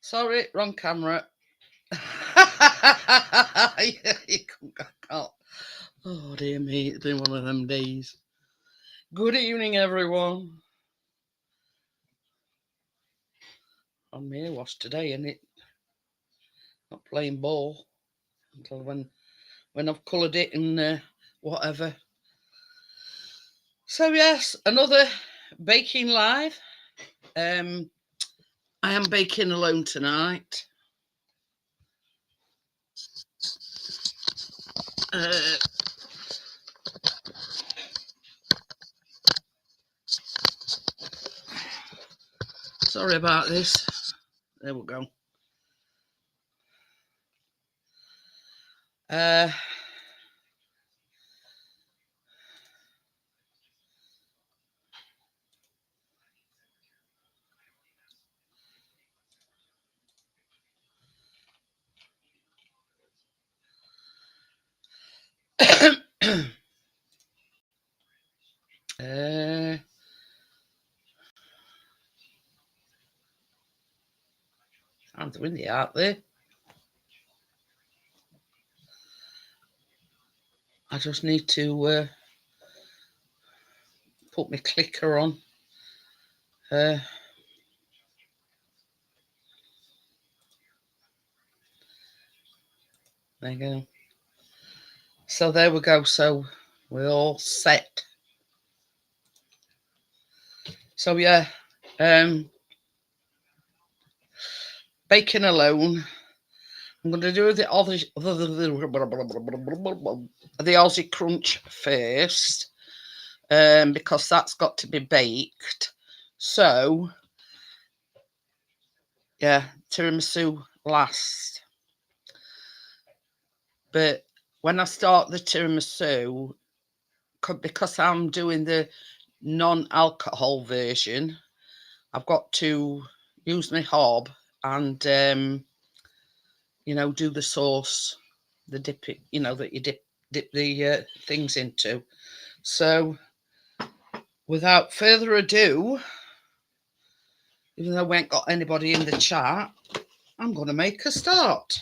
Sorry, wrong camera. You can't. Oh dear me, it's been one of them days. Good evening, everyone. On my wash today, and it not playing ball until when I've coloured it and whatever. So yes, another baking live. I am baking alone tonight. Sorry about this. There we go. I'm doing the art there. I just need to put my clicker on. There you go. So there we go. So we're all set. So yeah, baking alone. I'm going to do the Aussie crunch first, because that's got to be baked. So yeah, tiramisu last. But when I start the tiramisu, because I'm doing the non-alcohol version, I've got to use my hob and do the sauce, the dip it, that you dip the things into. So without further ado, even though we ain't got anybody in the chat, I'm going to make a start.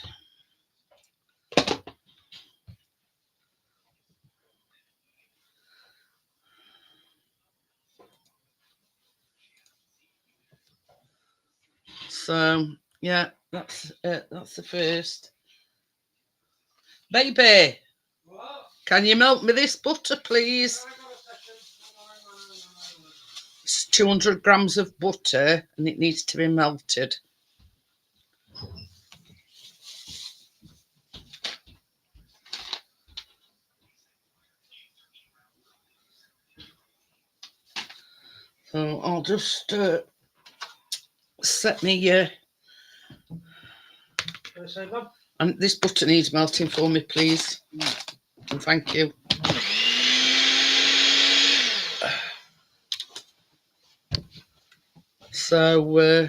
So yeah, that's the first. Baby, what? Can you melt me this butter, please? It's 200 grams of butter and it needs to be melted. So I'll just set me and this butter needs melting for me, please. And thank you. So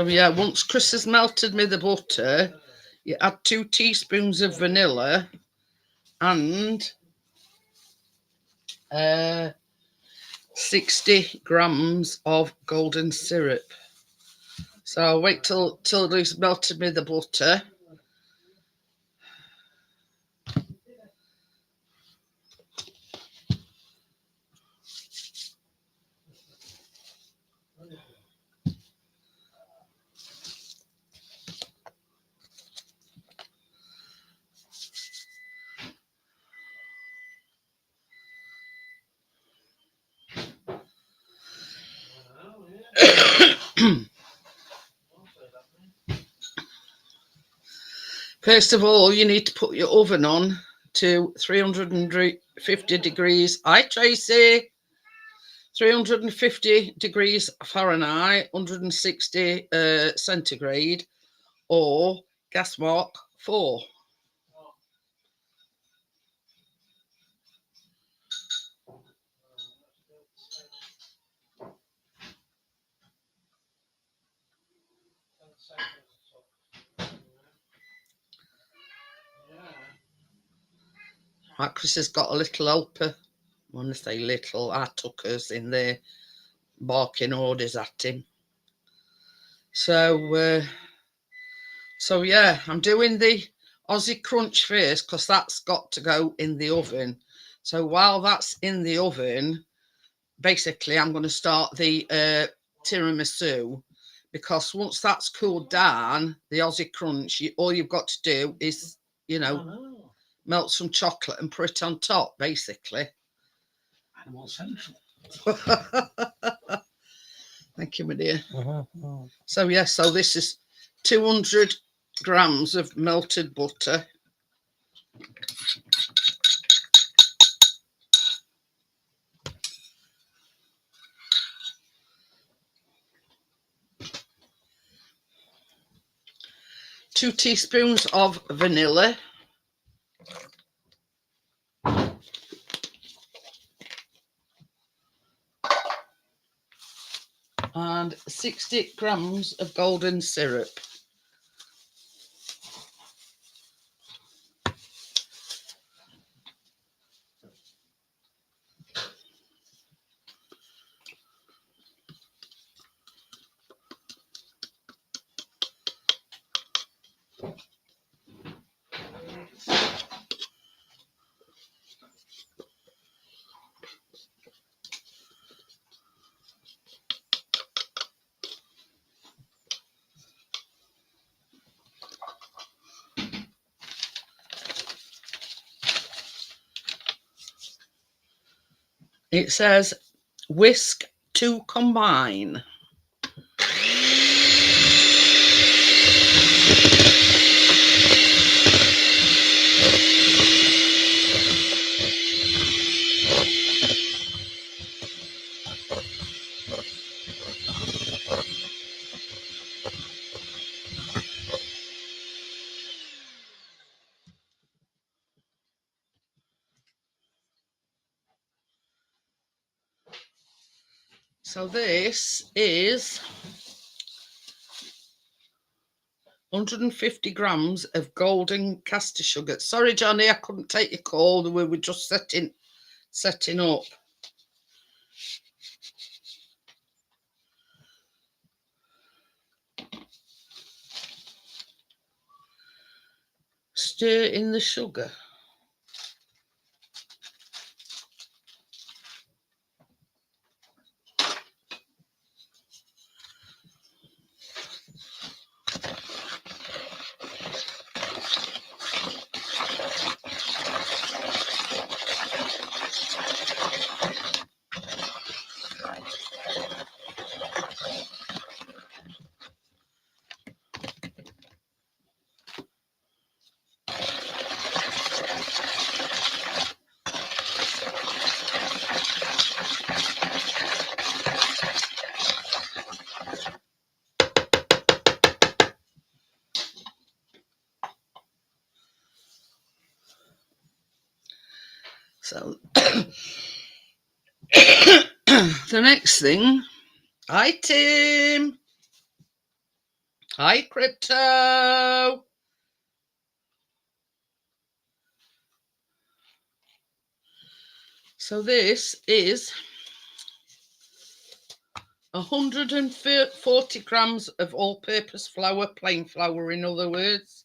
yeah, once Chris has melted me the butter, you add 2 teaspoons of vanilla and 60 grams of golden syrup. So I'll wait till he's melted me the butter. First of all, you need to put your oven on to 350 degrees. Hi, Tracy. 350 degrees Fahrenheit, 160 centigrade, or gas mark 4. Right, Chris has got a little helper. When I say little, I took us in there barking orders at him. So yeah, I'm doing the Aussie crunch first because that's got to go in the oven. So while that's in the oven, basically I'm going to start the tiramisu, because once that's cooled down, the Aussie crunch, all you've got to do is, you know, melt some chocolate and put it on top, basically. Animal social. Thank you, my dear. So yes, so this is 200 grams of melted butter. Two teaspoons of vanilla. And 60 grams of golden syrup. It says whisk to combine. So this is 150 grams of golden caster sugar. Sorry, Johnny, I couldn't take your call. We were just setting up. Stir in the sugar. So the next thing, hi Tim, hi Crypto. So this is 140 grams of all-purpose flour, plain flour in other words.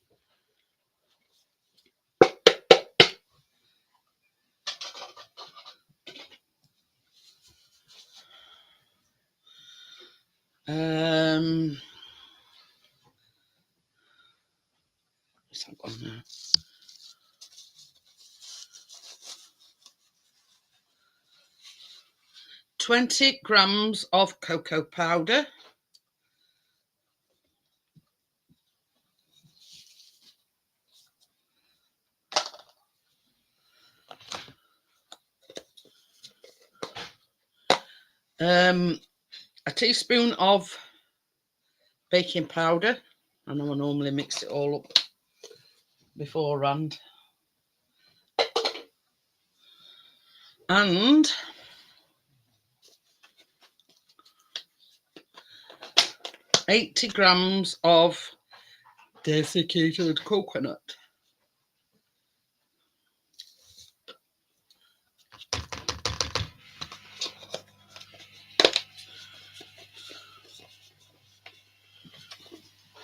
Where's that gone now? $20 grams of cocoa powder. A teaspoon of baking powder. I know I normally mix it all up beforehand. And 80 grams of desiccated coconut.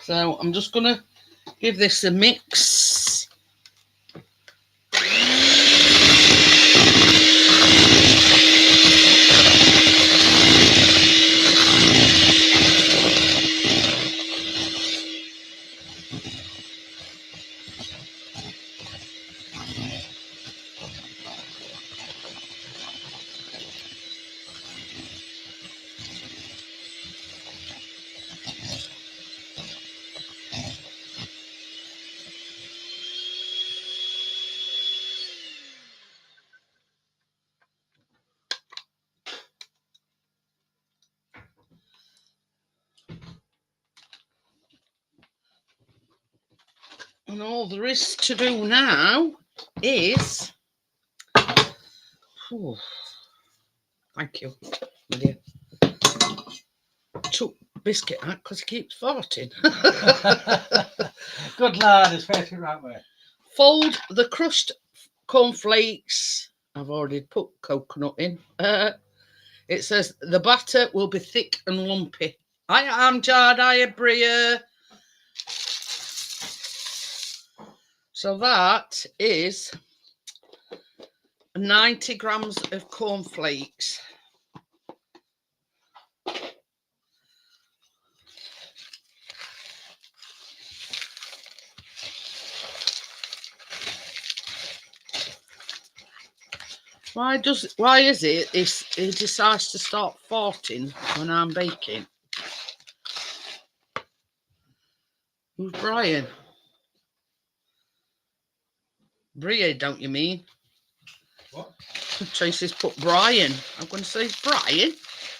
So I'm just going to give this a mix. And all there is to do now is... Oh, thank you, my dear. Took biscuit out because he keeps farting. Good lad, especially right way. Fold the crushed cornflakes. I've already put coconut in. It says the batter will be thick and lumpy. I am Jardaya Bria. So that is 90 grams of cornflakes. Why is it he decides to start farting when I'm baking? Who's Brian? Bria, don't you mean? What? Tracy's put Brian. I'm going to say Brian.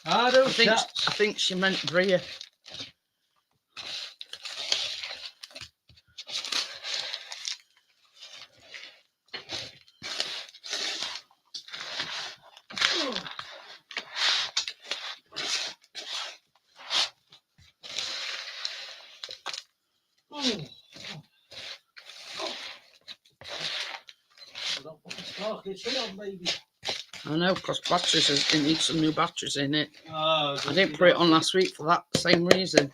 I think she meant Bria. I know, because batteries, it needs some new batteries in it. I didn't put it on last week for that same reason.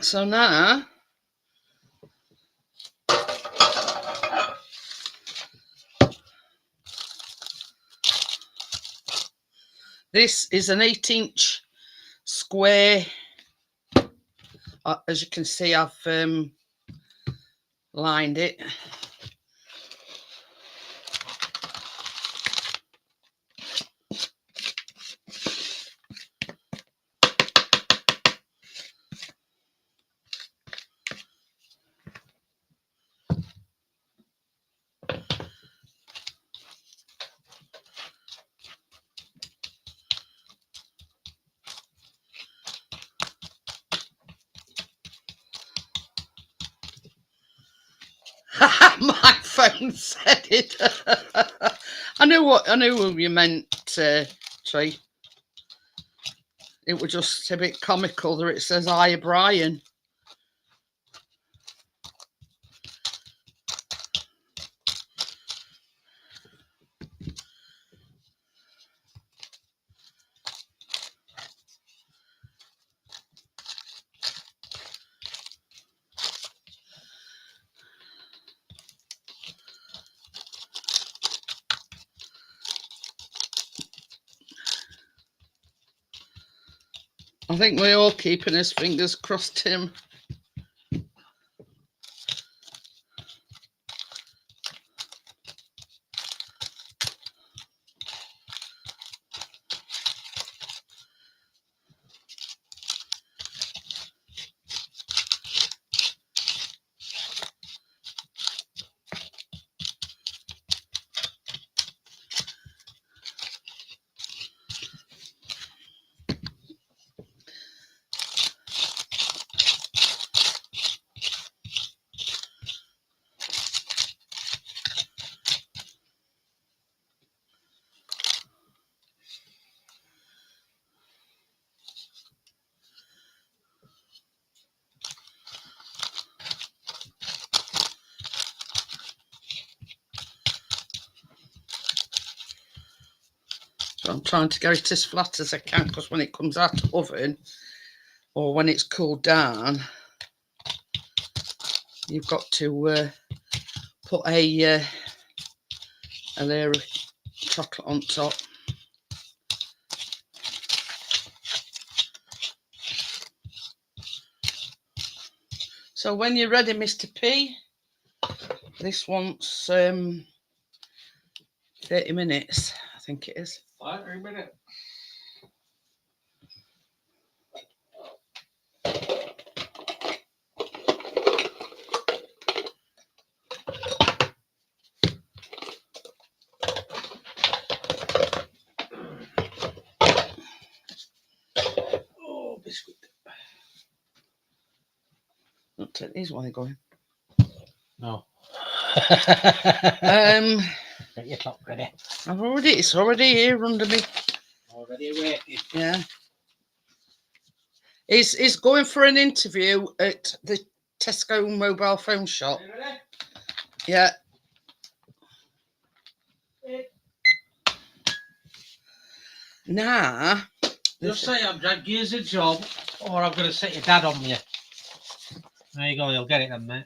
So now, this is an 8-inch square. As you can see, I've lined it. My phone said it. I knew who you meant, Trey. It was just a bit comical that it says "Hi, Brian." I think we're all keeping his fingers crossed, Tim. So I'm trying to get it as flat as I can, because when it comes out of the oven or when it's cooled down, you've got to put a layer of chocolate on top. So when you're ready, Mr. P, this wants 30 minutes, I think it is. 30 minutes. Oh, biscuit. Not take these while they're going. No. Get your top ready. It's already here under me. Already waiting. Yeah. He's going for an interview at the Tesco mobile phone shop. Are you ready? Yeah. Nah. Just say I'm dragging you as a job, or I'm going to set your dad on you. There you go, you'll get it then, mate.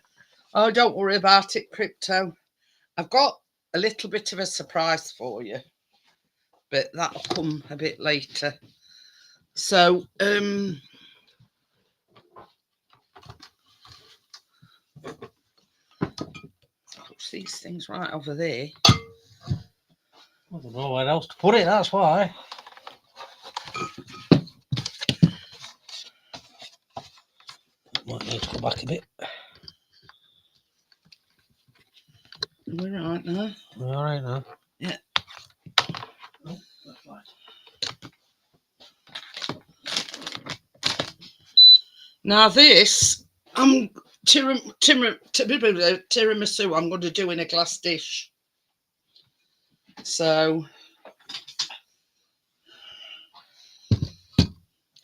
Oh, don't worry about it, Crypto. I've got a little bit of a surprise for you, but that'll come a bit later. So, push these things right over there. I don't know where else to put it, that's why. Might need to go back a bit. We're all right now. We're all right now. Yeah. Oh, that's right. Now this, tiramisu, I'm going to do in a glass dish. So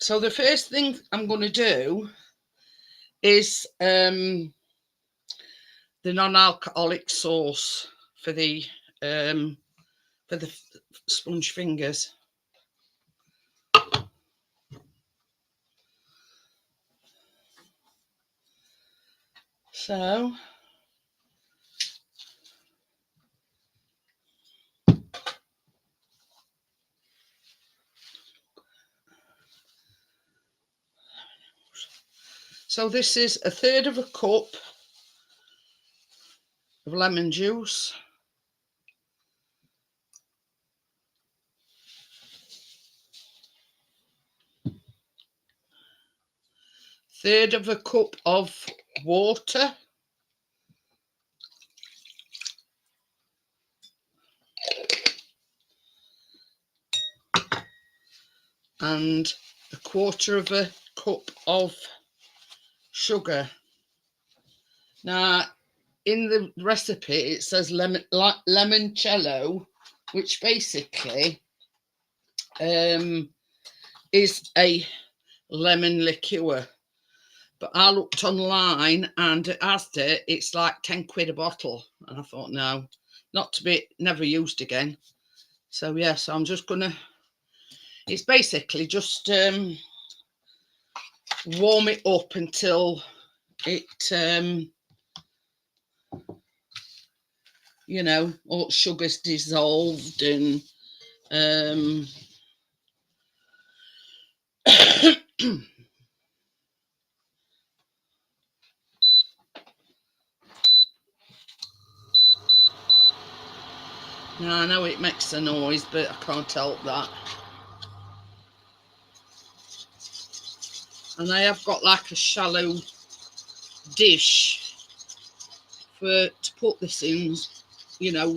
the first thing I'm going to do is the non-alcoholic sauce for the sponge fingers. So this is 1/3 cup of lemon juice. 1/3 cup of water. And 1/4 cup of sugar. Now, in the recipe, it says limoncello, which basically is a lemon liqueur. But I looked online and at Asda, it's like 10 quid a bottle. And I thought, no, not to be, never used again. So, yeah, so I'm just going to, it's basically just warm it up until it, you know, all sugar's dissolved and now I know it makes a noise, but I can't help that. And I have got like a shallow dish to put this in, you know,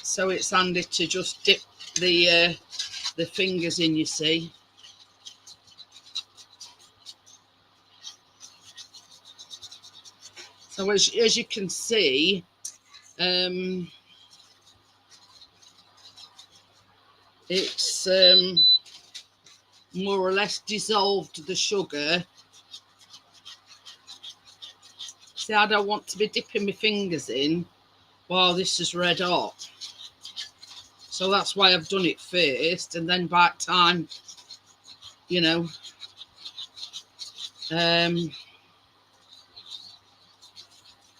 so it's handy to just dip the fingers in, you see. So as you can see, it's more or less dissolved the sugar. See, I don't want to be dipping my fingers in while this is red hot. So that's why I've done it first, and then by the time, you know,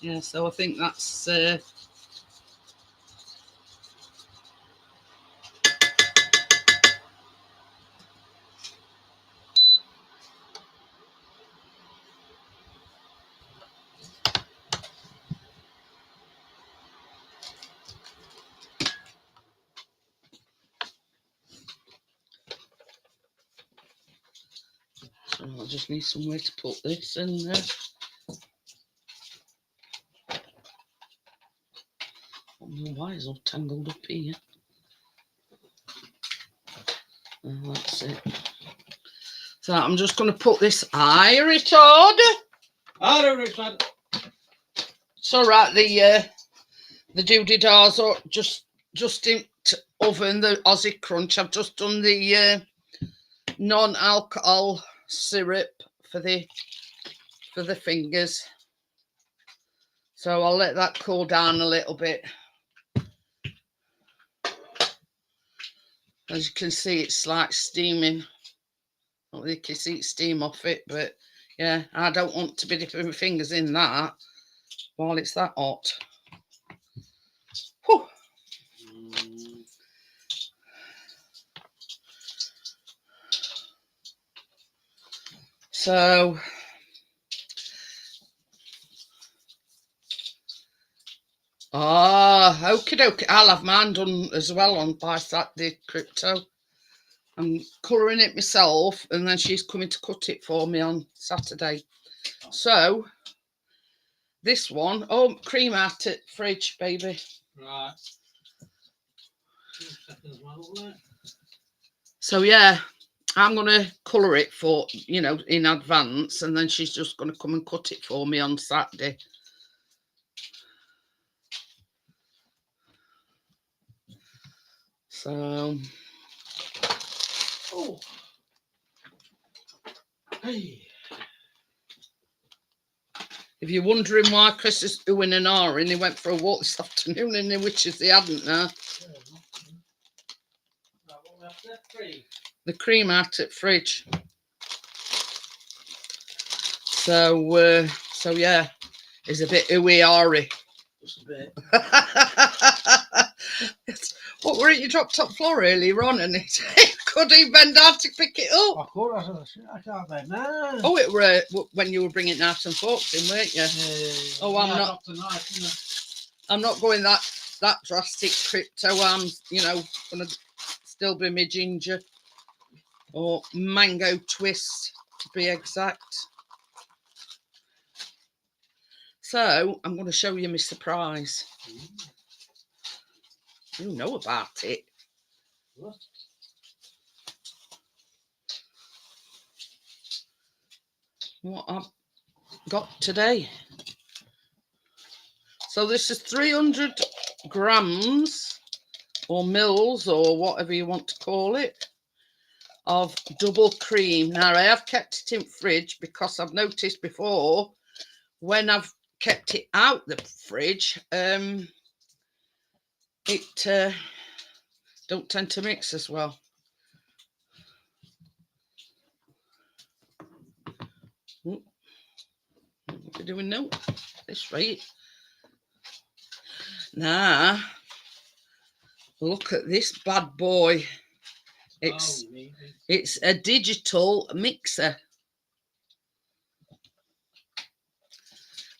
yeah, so I think that's so I just need somewhere to put this in there. I don't know why it's all tangled up here. Oh, that's it. So I'm just going to put this Irish order. Irish. It's all right. The doody-dahs are just in oven. The Aussie crunch. I've just done the non-alcohol syrup for the fingers. So I'll let that cool down a little bit. As you can see, it's like steaming. Not that you can see steam off it, but yeah, I don't want to be dipping my fingers in that while it's that hot. Whew. So okie dokie. I'll have mine done as well on by Saturday crypto. I'm colouring it myself, and then she's coming to cut it for me on Saturday. So this one, cream out at fridge, baby. Right. So yeah, I'm gonna colour it for, you know, in advance, and then she's just gonna come and cut it for me on Saturday. So Hey. If you're wondering why Chris is doing an hour and he went for a walk this afternoon and the witches they hadn't now. The cream out at fridge. So yeah, it's a bit ooey-ary. Just a bit. What were it you dropped top floor earlier on and it couldn't even bend down to pick it up? Of course, I can't bend now. Oh, it were when you were bringing knives and forks in, weren't you? Oh, I'm yeah, not. I'm not going that drastic crypto. I'm, you know, gonna still be my ginger or mango twist to be exact. So I'm going to show you my surprise. You know about it. What? What I've got today. So this is 300 grams or mils or whatever you want to call it of double cream. Now I have kept it in fridge because I've noticed before when I've kept it out the fridge, it don't tend to mix as well. What are we doing now? This right. Now, look at this bad boy. It's a digital mixer.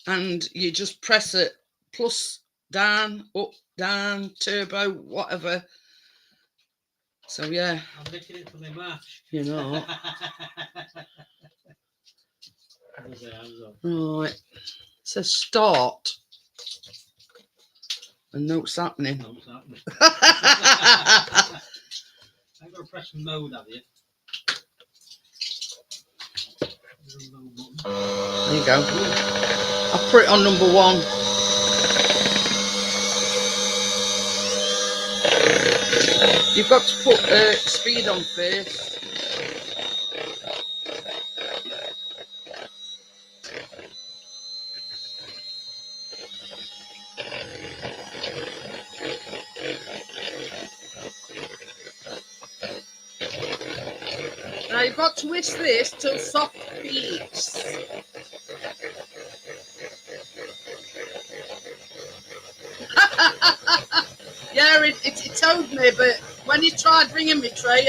And you just press it plus, down, up, down, turbo, whatever. So yeah. I'm making it for my match. You know. Right. It says start. And no, it's happening. No, it's happening. I'm going to press mode, have you? There you go. I'll put it on number 1. You've got to put speed on first. Now you've got to whisk this till soft peaks. Yeah, it told me, but when he tried bringing me tray,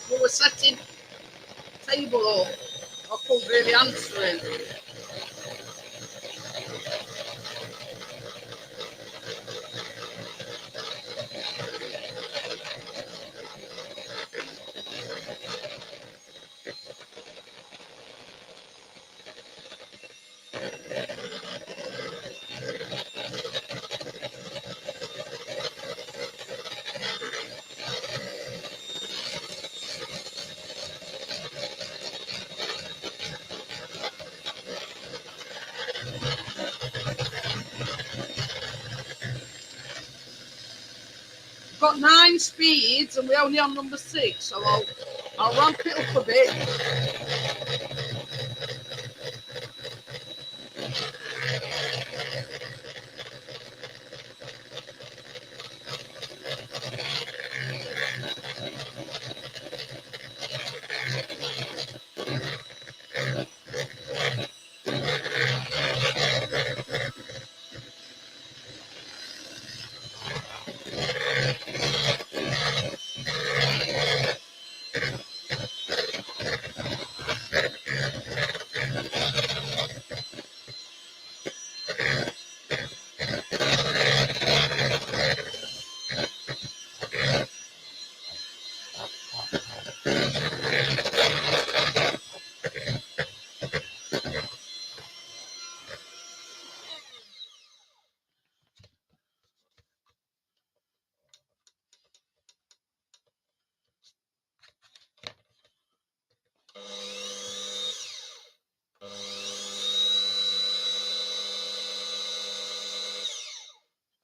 we were setting table up. I couldn't really answer him. Got 9 speeds and we're only on number 6, so I'll ramp it up a bit.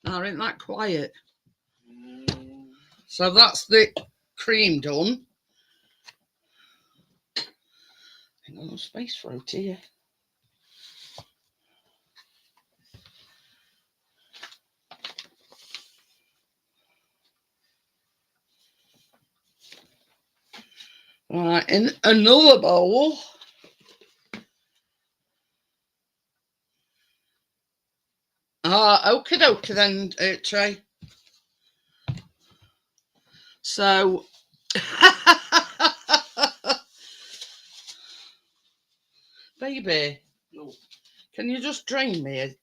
Now, ain't that quiet? So that's the cream done. Ain't got no space for it here. Right, in another bowl. Okie dokie then, Trey. So, baby, can you just drain me?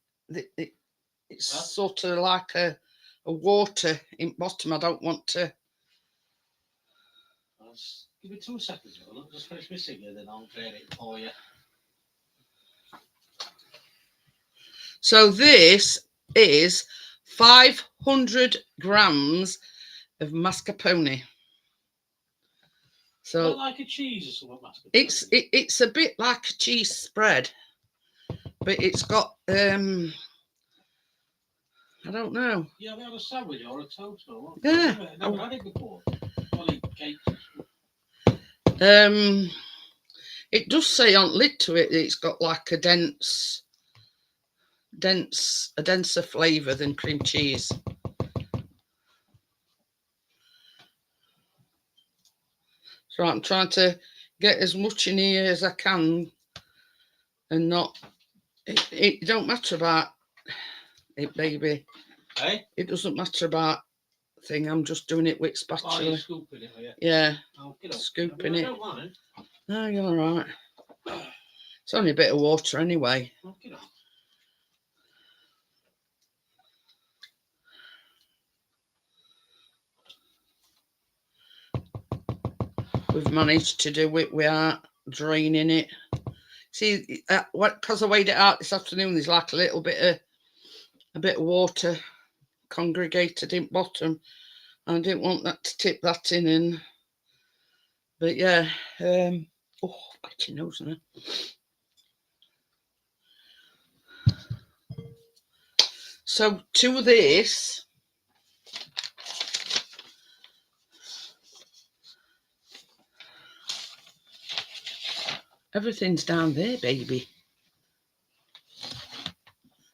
It's sort of like a water in bottom. I don't want to. Give me 2 seconds. I'll just finish my singing, then I'll drain it for you. So this is 500 grams of mascarpone. So like a cheese or something, mascarpone. It's a bit like a cheese spread, but it's got I don't know. Yeah, we had a sandwich or a toast or what? Yeah, I've never had it before. Only cakes. It does say on lid to it that it's got like a denser flavour than cream cheese. So I'm trying to get as much in here as I can, and not. It don't matter about it, baby. Hey? It doesn't matter about thing. I'm just doing it with spatula. Oh, you're scooping it, are you? Yeah, scooping it. I don't mind. No, you're all right. It's only a bit of water anyway. We've managed to do it without draining it. See, because I weighed it out this afternoon, there's like a bit of water congregated in bottom. I didn't want that to tip that in, but yeah. Oh, bite your nose now. So to this, everything's down there, baby.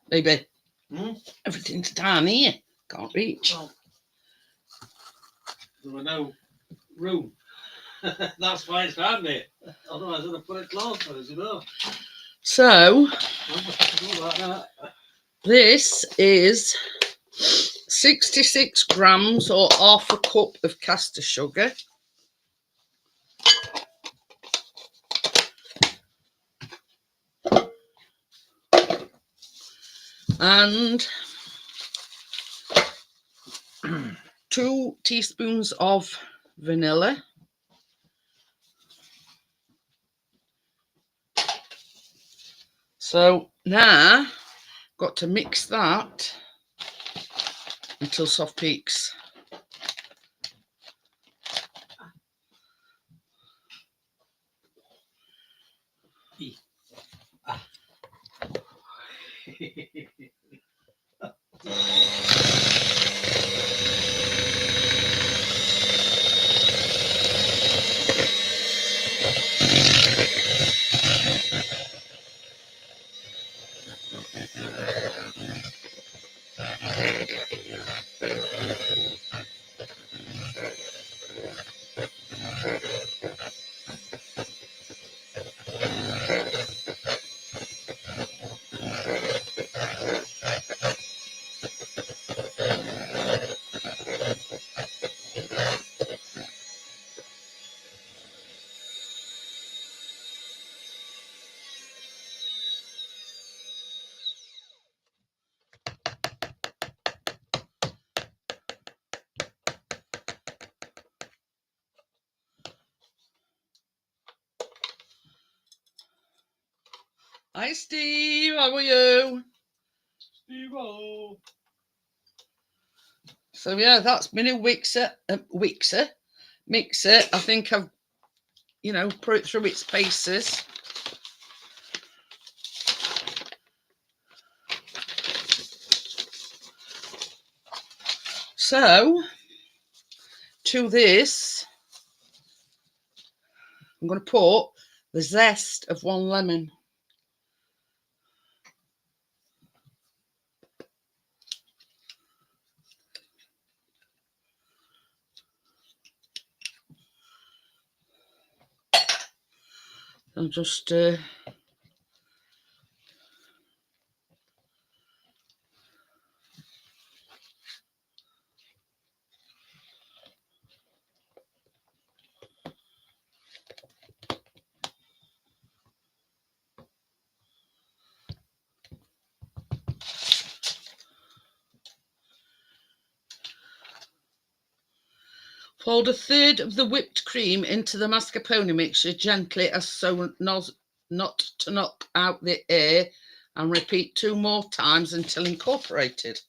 Baby, everything's down here. Can't reach. Well, there were no room. That's why it's handy. Otherwise, I'd have put it closer, as you know. So I must have to do like that. this is 66 grams or half a cup of caster sugar. And 2 teaspoons of vanilla. So now got to mix that until soft peaks. Hi Steve, how are you? Steve-o. So yeah, that's my new mixer. I think I've, put it through its paces. So to this, I'm going to put the zest of 1 lemon. I'll just fold 1/3 of the whipped cream into the mascarpone mixture gently as so not to knock out the air, and repeat 2 more times until incorporated.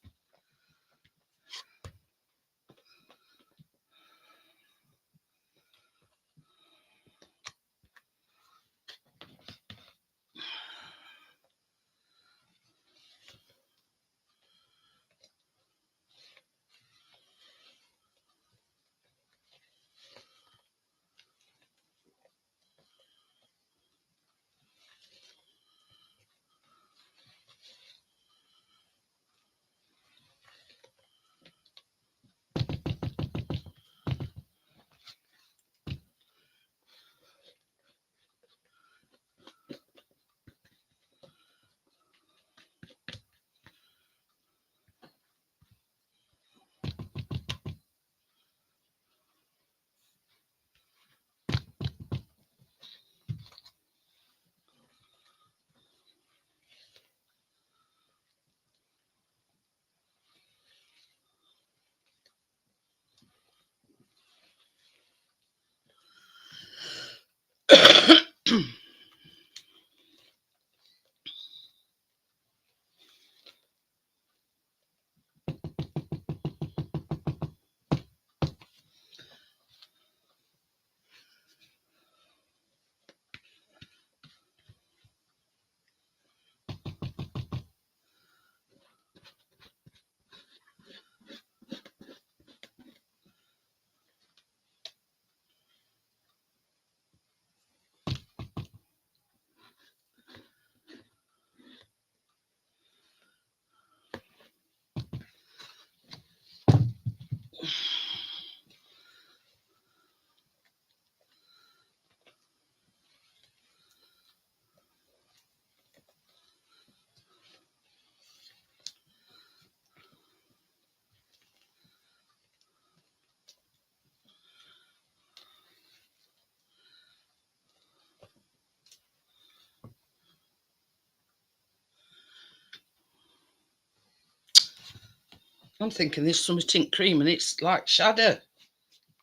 I'm thinking there's some tint cream and it's like shadow.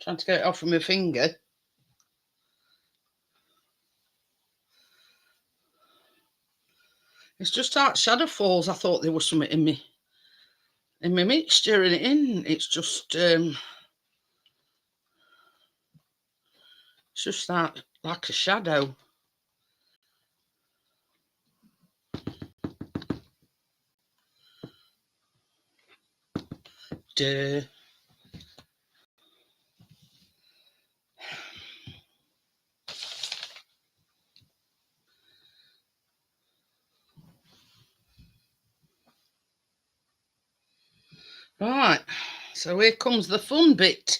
Trying to get it off with my finger. It's just like shadow falls. I thought there was something in my mixture and it's just like a shadow. Duh. Right, so here comes the fun bit.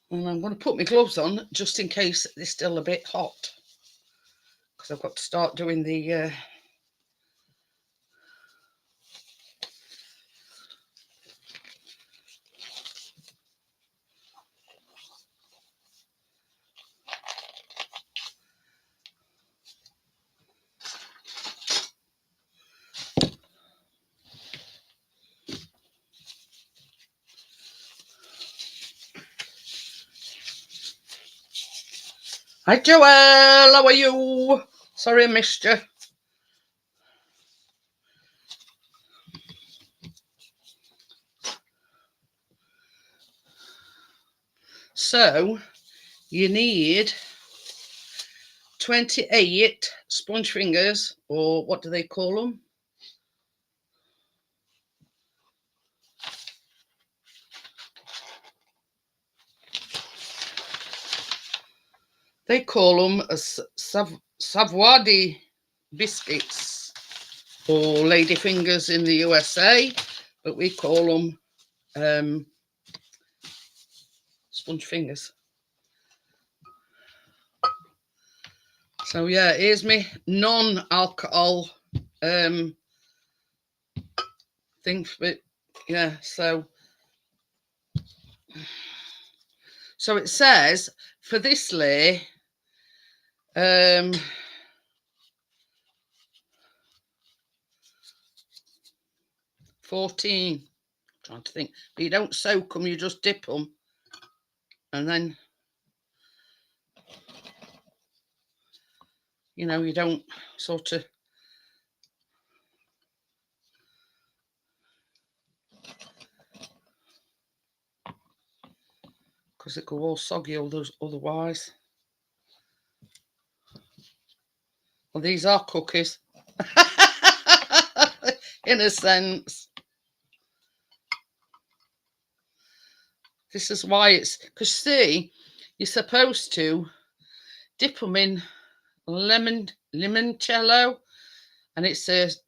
And I'm going to put my gloves on just in case they're still a bit hot, because I've got to start doing the Hi Joel, how are you? Sorry I missed you. So you need 28 sponge fingers, or what do they call them? They call them Savoiardi biscuits, or ladyfingers in the USA, but we call them sponge fingers. So yeah, here's me non-alcohol thing for it. Yeah, so it says for this lay 14. I'm trying to think, but you don't soak them, you just dip them, and then you don't sort of because it go all soggy otherwise. Well, these are cookies in a sense. This is why it's because see, you're supposed to dip them in limoncello, and it says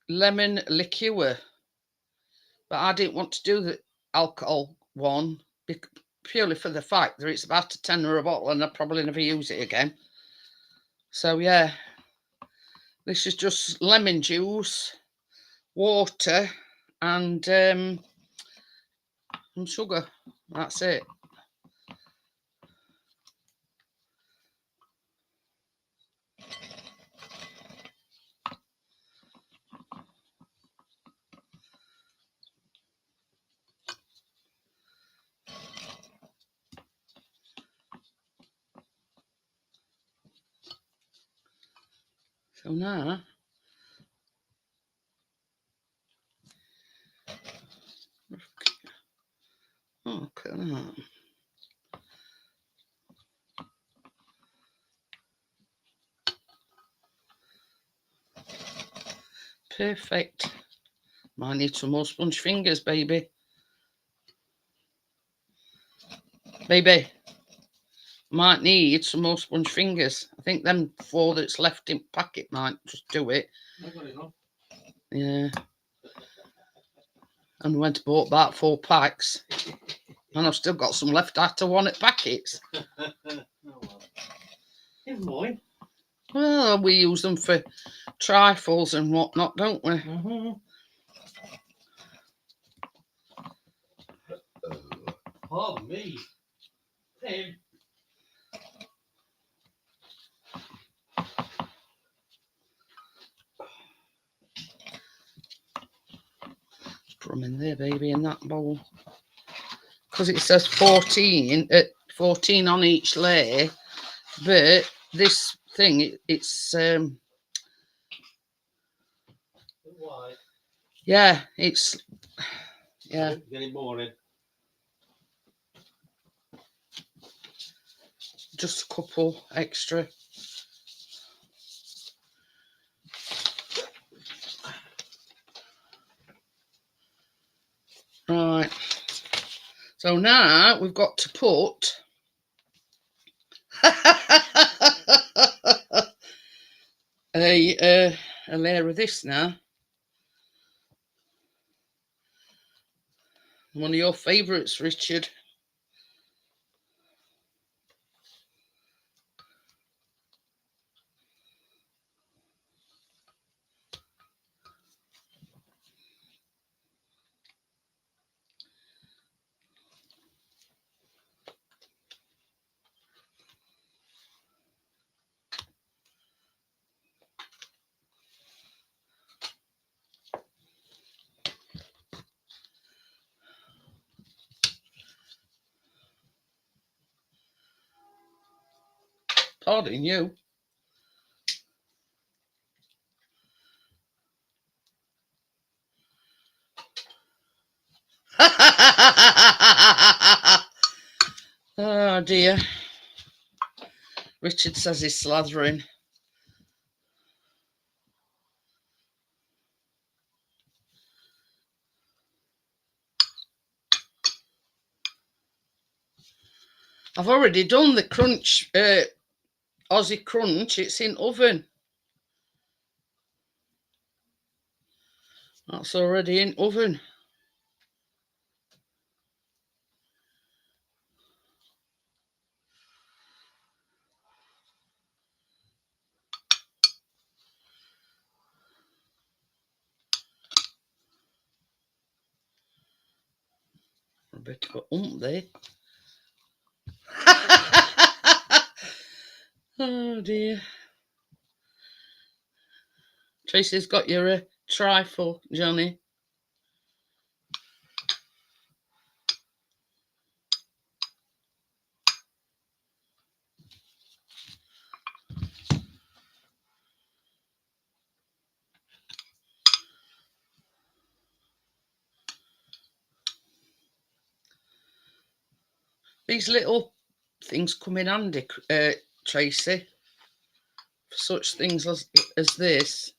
lemon liqueur, but I didn't want to do the alcohol one purely for the fact that it's about a tenner a bottle and I'll probably never use it again. So yeah, this is just lemon juice, water, and some sugar. That's it. So now, oh, look at that. Perfect. Might need some more sponge fingers, baby. Baby, might need some more sponge fingers. I think them 4 that's left in packet might just do it. I got enough. Yeah. And went and bought about 4 packs. And I've still got some left after 1 at packets. Oh, well. Never mind. Well, we use them for trifles and whatnot, don't we? Mm-hmm. Oh, me. Tim. crumb in there, baby, in that bowl. Because it says 14 on each layer, but this thing, it's Why? yeah, it's yeah. Getting boring. Just a couple extra. Right. So now we've got to put a layer of this now. One of your favourites, Richard. Pardon you. Oh dear. Richard says he's slathering. I've already done the crunch, Aussie crunch. It's in oven. That's already in oven. A bit of a ump there. Oh dear. Tracy's got your trifle, Johnny. These little things come in handy, Tracy, for such things as this.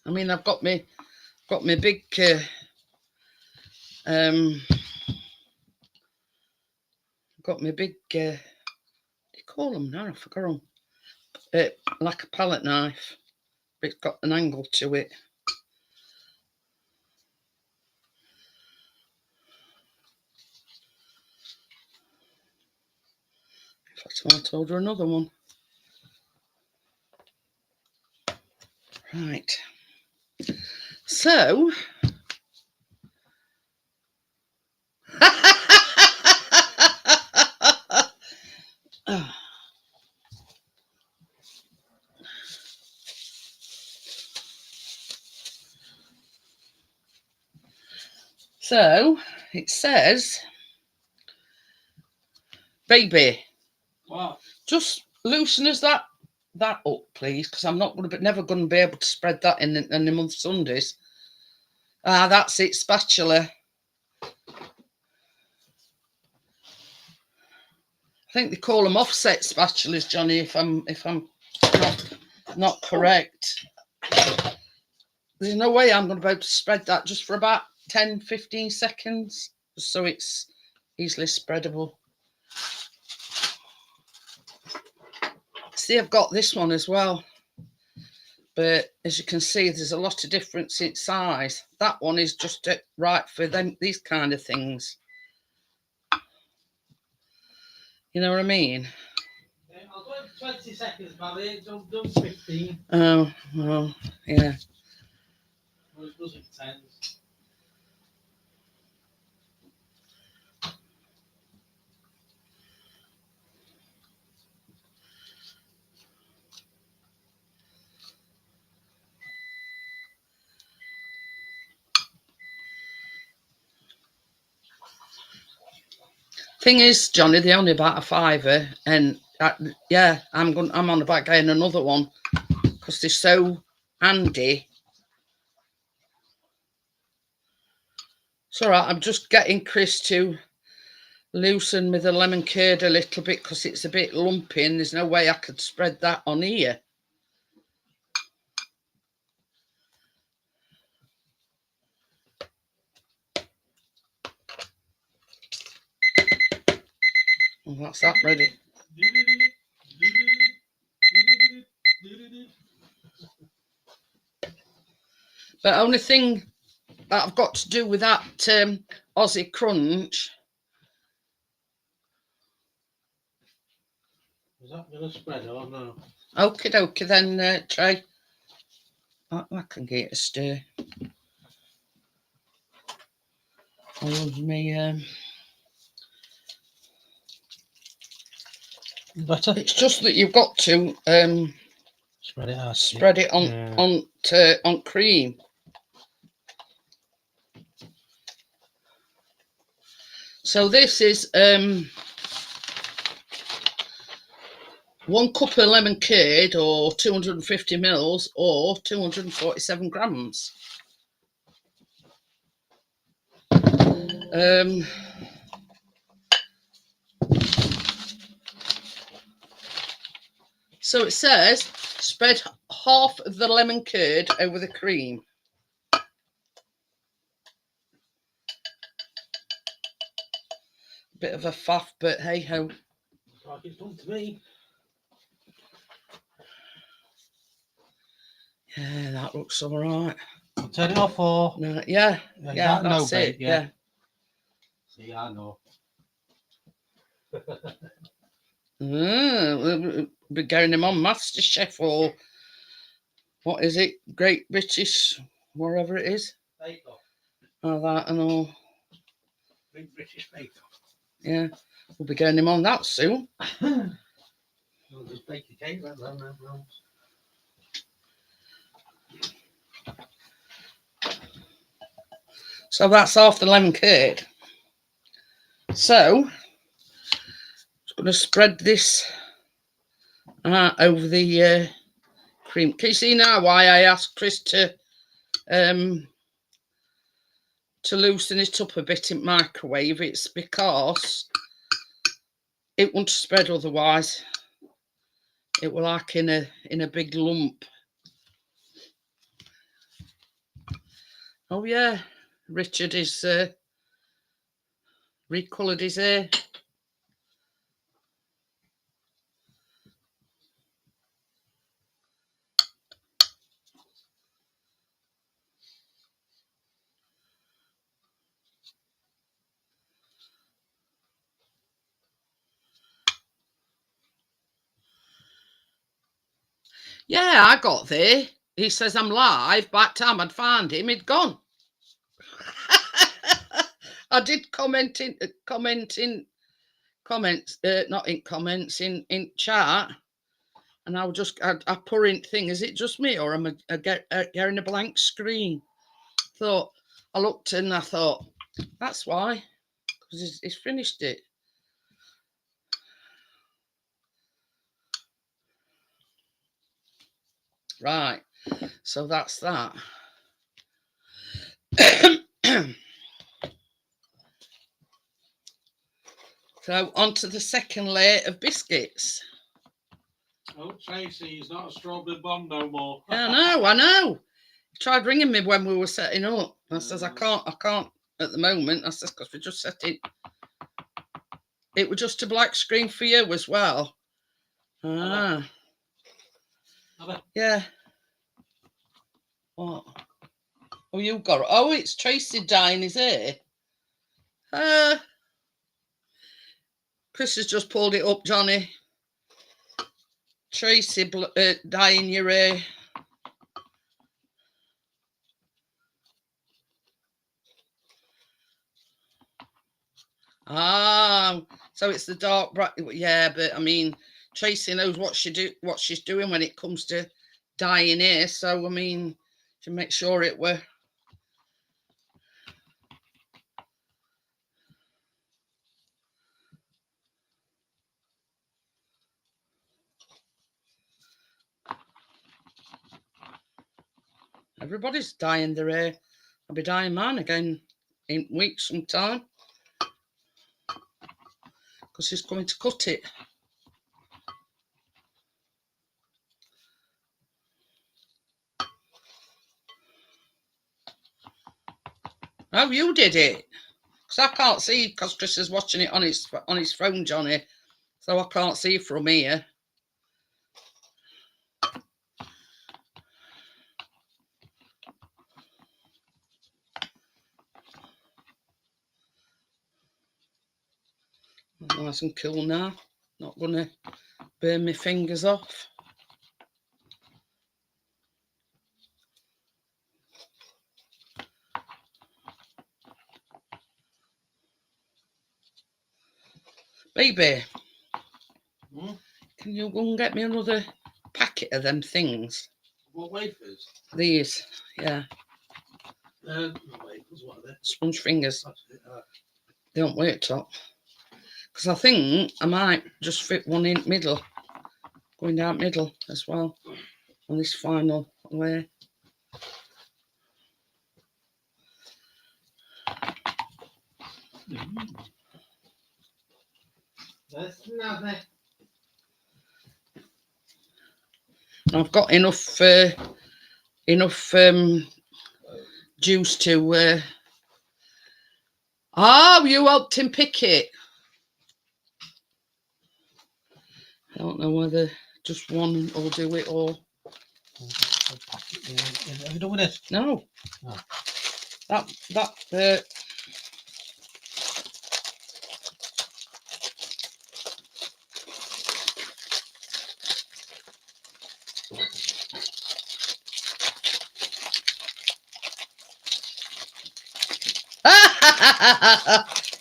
I mean, I've got my big got my big what do you call them now? I forgot them. Like a palette knife, but it's got an angle to it. In fact, I might order another one. Right. So so it says, baby, What? just loosen us that up, please, because I'm never going to be able to spread that in the month Sundays. Ah, that's it, spatula. I think they call them offset spatulas, Johnny, if I'm not correct. There's no way I'm going to be able to spread that just for about 10-15 seconds, just so it's easily spreadable. See, I've got this one as well, but as you can see, there's a lot of difference in size. That one is just right for these kind of things. You know what I mean? Yeah, I'll do it for 20 seconds, Mally. Don't 15. Oh, well, yeah. Well, it doesn't 10. Thing is, Johnny, they only about a fiver, and yeah, I'm on about getting another one because they're so handy. It's all right. I'm just getting Chris to loosen with the lemon curd a little bit because it's a bit lumpy, and there's no way I could spread that on here. Well, that's that ready. But only thing that I've got to do with that Aussie crunch. Is that going to spread or no? Okie dokie then, Trey. I can get a stir. I love me. Butter? It's just that you've got to Spread it out. Spread it on cream. So this is 1 cup of lemon curd, or 250 mils, or 247 grams. So it says spread half of the lemon curd over the cream. Bit of a faff, but hey ho. Looks like it's done to me. Yeah, that looks all right. I'll turn it off or? No, yeah, that's no, it. babe, Yeah. See, I know. We'll be going him on MasterChef, or what is it? Great British, wherever it is. Bake Off. Oh, that and all. Big British Bake Off. Yeah, we'll be going him on that soon. I'll just bake the cake like that now. So that's half the lemon curd. So I'm just going to spread this over the cream. Can you see now why I asked Chris to loosen it up a bit in microwave? It's because it won't spread otherwise. It will like in a big lump. Oh yeah, Richard is recoloured his hair. Yeah, I got there. He says I'm live. By the time I'd found him, he'd gone. I did comment in comments, not in comments, in chat, and I put in thing. Is it just me, or am I getting a blank screen? Thought I looked and I thought that's why, because he's finished it. Right, so that's that. So on to the second layer of biscuits. Oh, Tracy, he's not a strawberry bomb no more. I know. He tried ringing me when we were setting up. I says I can't at the moment. I says because we just set it. It was just a black screen for you as well. Ah. Yeah. What? Oh, you got it. Oh, it's Tracy dyeing his hair. Chris has just pulled it up, Johnny. Tracy dyeing your hair. Ah, so it's the dark bright. Yeah, but I mean, Tracy knows what she's doing when it comes to dyeing hair. So I mean, to make sure it were. Everybody's dyeing their hair. I'll be dyeing mine again in weeks sometime. Because she's coming to cut it. Oh, you did it. Because I can't see, because Chris is watching it on his phone, Johnny. So I can't see from here. Nice and cool now. Not going to burn my fingers off. Baby, can you go and get me another packet of them things? What wafers? These, yeah. Not wafers, what are they? Sponge fingers. That's it, They don't work top. Because I think I might just fit one in middle. Going down middle as well. On this final layer. That's nothing. I've got enough juice to oh, you helped him pick it. I don't know whether just one will do it or Have you done with this? no. Oh. That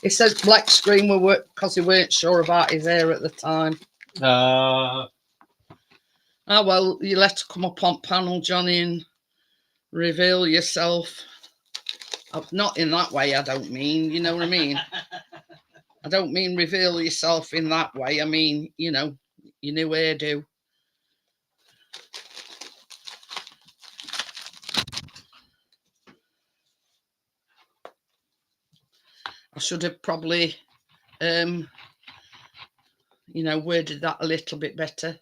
he says black screen will work because he weren't sure about his hair at the time. Oh well, you let her come up on panel, Johnny, and reveal yourself. Not in that way, I don't mean, you know what I mean? I don't mean reveal yourself in that way. I mean, you know, your new hairdo. I should have probably, you know, worded that a little bit better.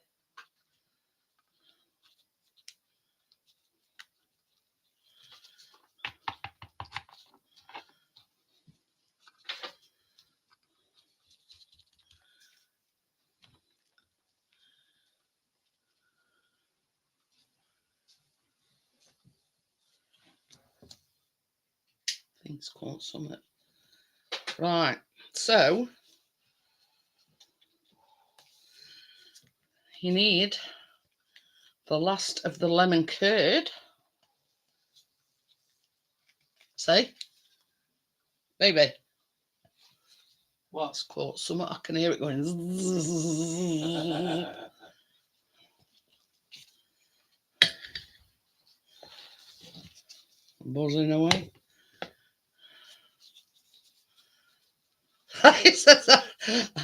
Things caught something. Right, so you need the last of the lemon curd. See? Baby. What's caught something? I can hear it going. Buzzing away. He says,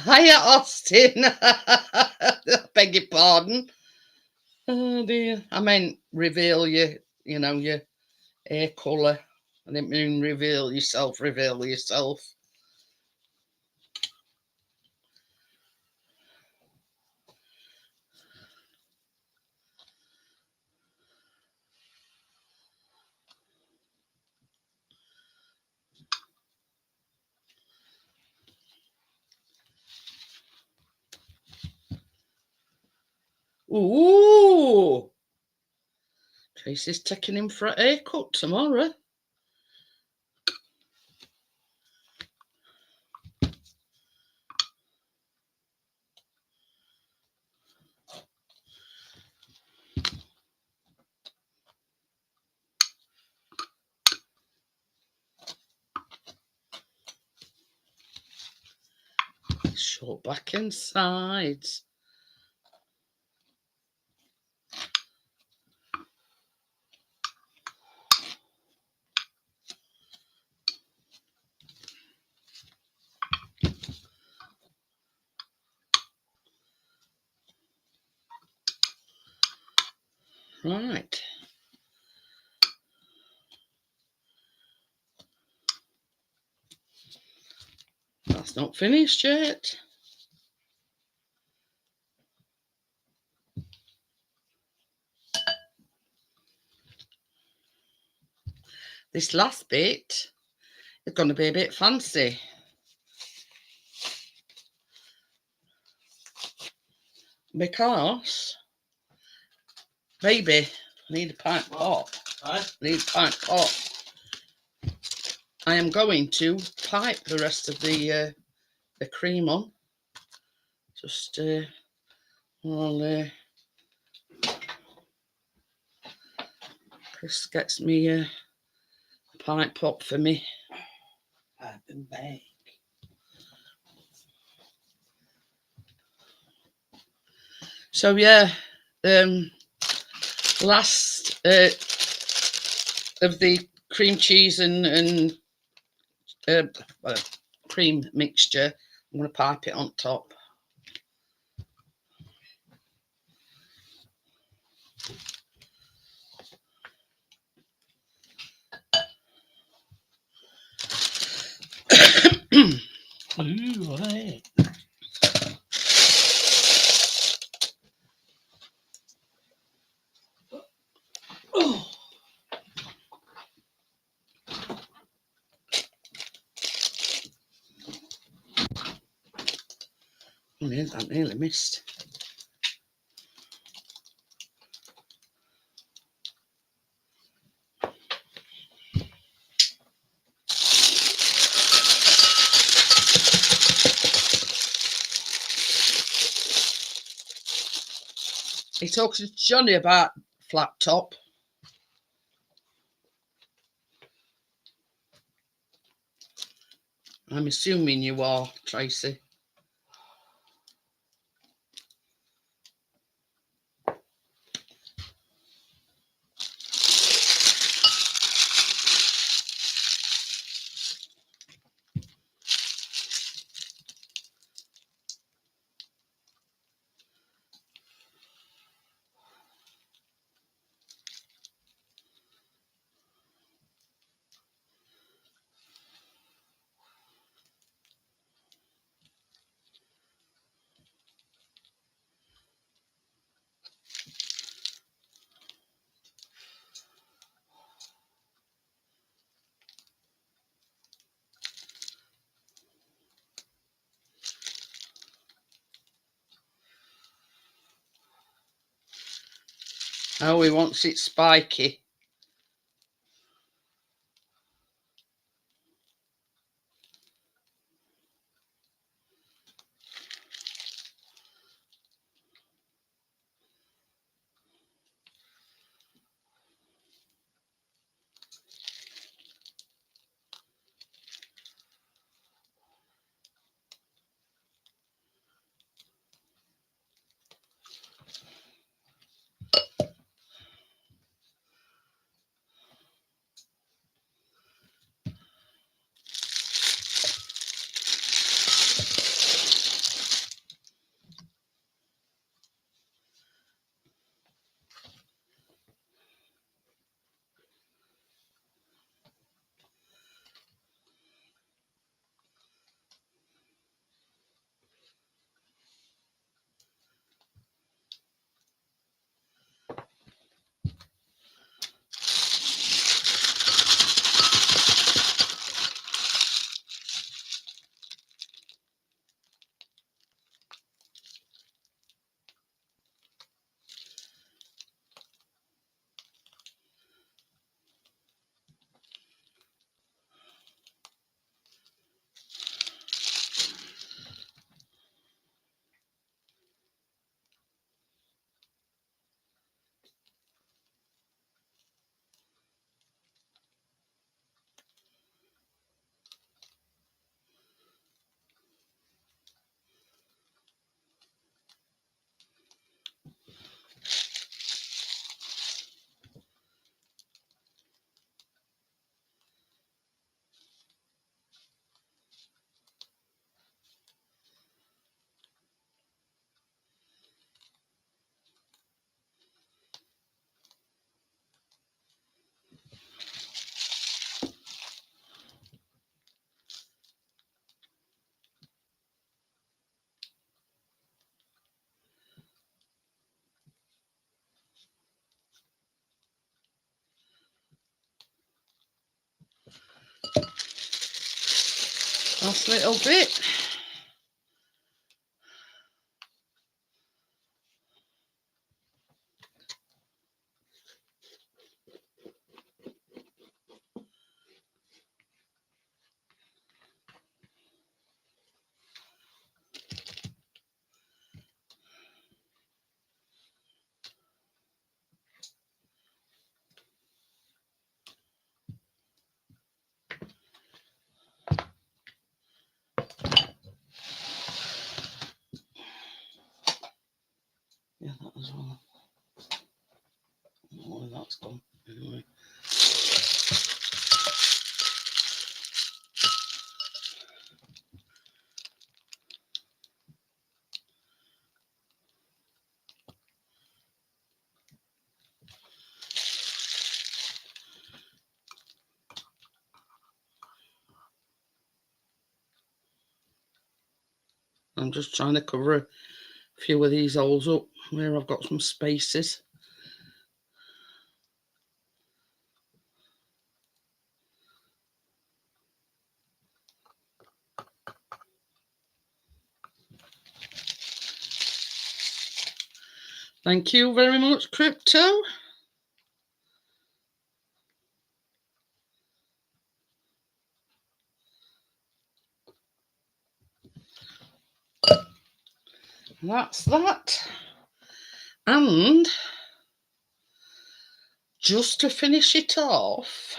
hiya, Austin. Beg your pardon. Oh dear. I meant reveal your, you know, your hair colour. I didn't mean reveal yourself, reveal yourself. Ooh. Tracy's taking him for a haircut tomorrow. Short back and sides. Right. That's not finished yet. This last bit is going to be a bit fancy. Because, baby, I need a pint pot. Right. Need a pint pot. I am going to pipe the rest of the cream on. Just while Chris gets me a pint pot for me. Pipe and bag. So yeah, last of the cream cheese and cream mixture. I'm going to pipe it on top. Ooh, what a Oh. Oh, that nearly missed. He talks to Johnny about flat top. I'm assuming you are, Tracy. Oh, he wants it spiky. Last little bit. Yeah, that as well. Oh, that's gone. Anyway. I'm just trying to cover a few of these holes up where I've got some spaces. Thank you very much, Crypto. That's that. And just to finish it off,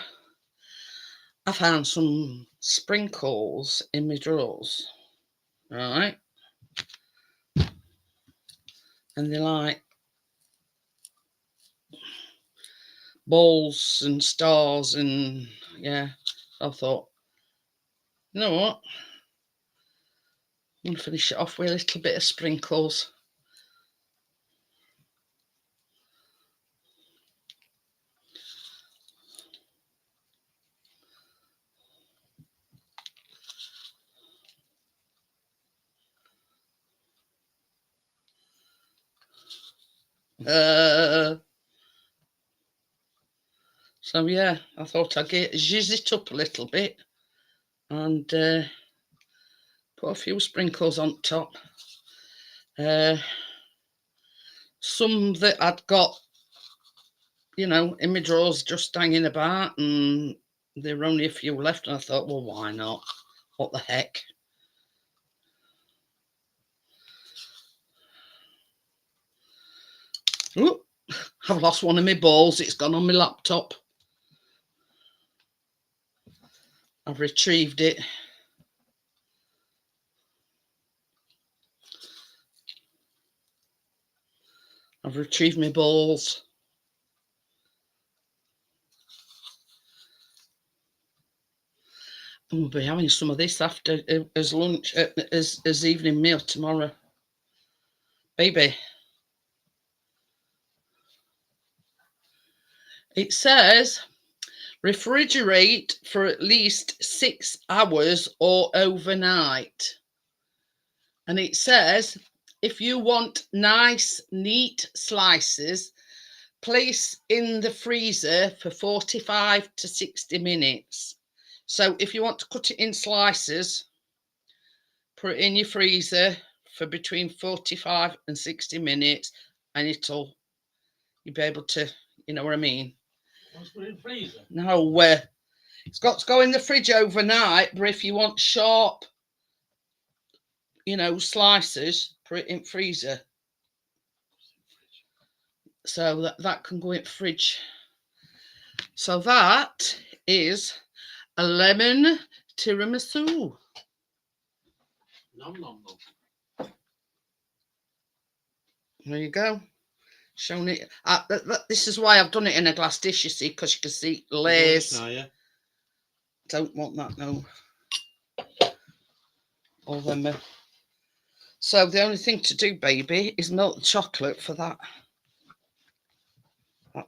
I found some sprinkles in my drawers, right? And they're like balls and stars, and yeah, I thought, you know what? I'm going to finish it off with a little bit of sprinkles. So yeah, I thought I'd zhizz it up a little bit and put a few sprinkles on top. Some that I'd got, you know, in my drawers just hanging about, and there were only a few left, and I thought, well, why not? What the heck? Ooh, I've lost one of my balls. It's gone on my laptop. I've retrieved it. I've retrieved my balls. And we'll be having some of this after as lunch, as evening meal tomorrow. Baby. It says refrigerate for at least 6 hours or overnight. And it says if you want nice, neat slices, place in the freezer for 45 to 60 minutes. So if you want to cut it in slices, put it in your freezer for between 45 and 60 minutes, and you'll be able to, you know what I mean? Let's put it in the freezer. No, it's got to go in the fridge overnight, but if you want sharp, you know, slices, put it in freezer. So that can go in fridge. So that is a lemon tiramisu. Nom nom nom. There you go. Showing it. This is why I've done it in a glass dish, you see, because you can see layers. Now, yeah. Don't want that, no. All them. So the only thing to do, baby, is melt the chocolate for that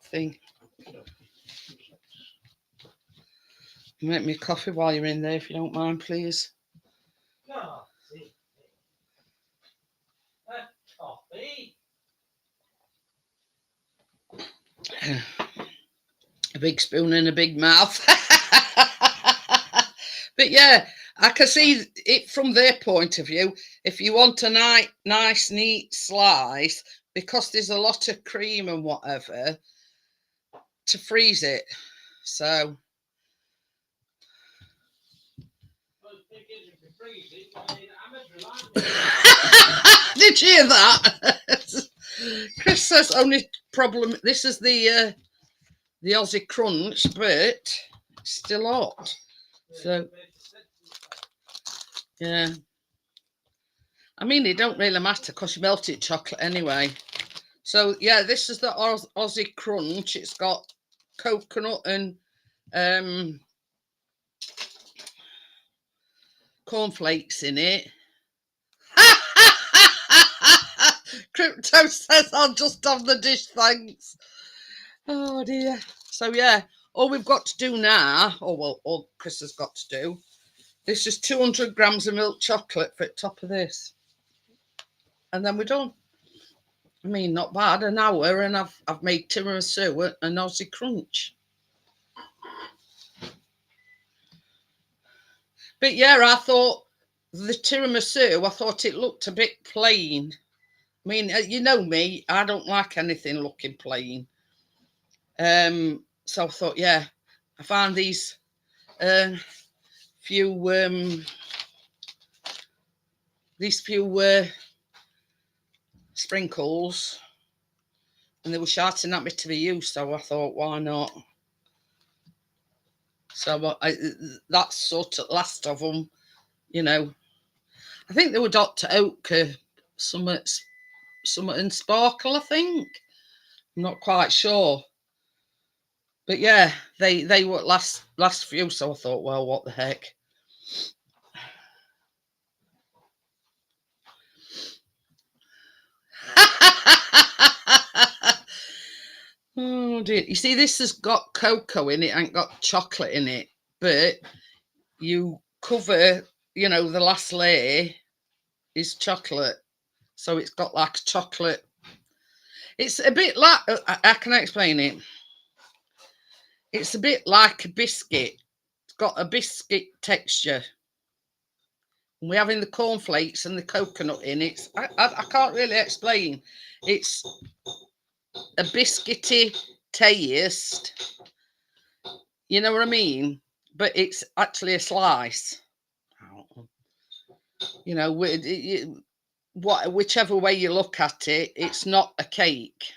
thing. Make me a coffee while you're in there, if you don't mind, please. Coffee. Coffee. A big spoon and a big mouth. But yeah, I can see it from their point of view. If you want a nice, neat slice, because there's a lot of cream and whatever, to freeze it. So. Did you hear that? Chris says only problem. This is the Aussie crunch, but it's still hot. So yeah, I mean it don't really matter because you melted chocolate anyway. So yeah, this is the Aussie crunch. It's got coconut and cornflakes in it. Crypto says I'll just have the dish, thanks. Oh dear. So yeah, all we've got to do now, all Chris has got to do, this is 200 grams of milk chocolate for the top of this, and then we're done. I mean, not bad. An hour, and I've made tiramisu and Aussie crunch. But yeah, I thought the tiramisu, I thought it looked a bit plain. I mean, you know me, I don't like anything looking plain. So I thought, yeah, I found these few sprinkles, and they were shouting at me to be used, so I thought, why not? So that's sort of last of them, you know. I think they were Dr. Oetker, Summit and Sparkle, I think. I'm not quite sure. But yeah, they were last few, so I thought, well, what the heck. Oh dear. You see, this has got cocoa in it and got chocolate in it, but you cover, you know, the last layer is chocolate. So it's got like chocolate. It's a bit like, how can I explain it? It's a bit like a biscuit. It's got a biscuit texture. And we're having the cornflakes and the coconut in it. I can't really explain. It's a biscuity taste. You know what I mean? But it's actually a slice. You know, whichever way you look at it, it's not a cake.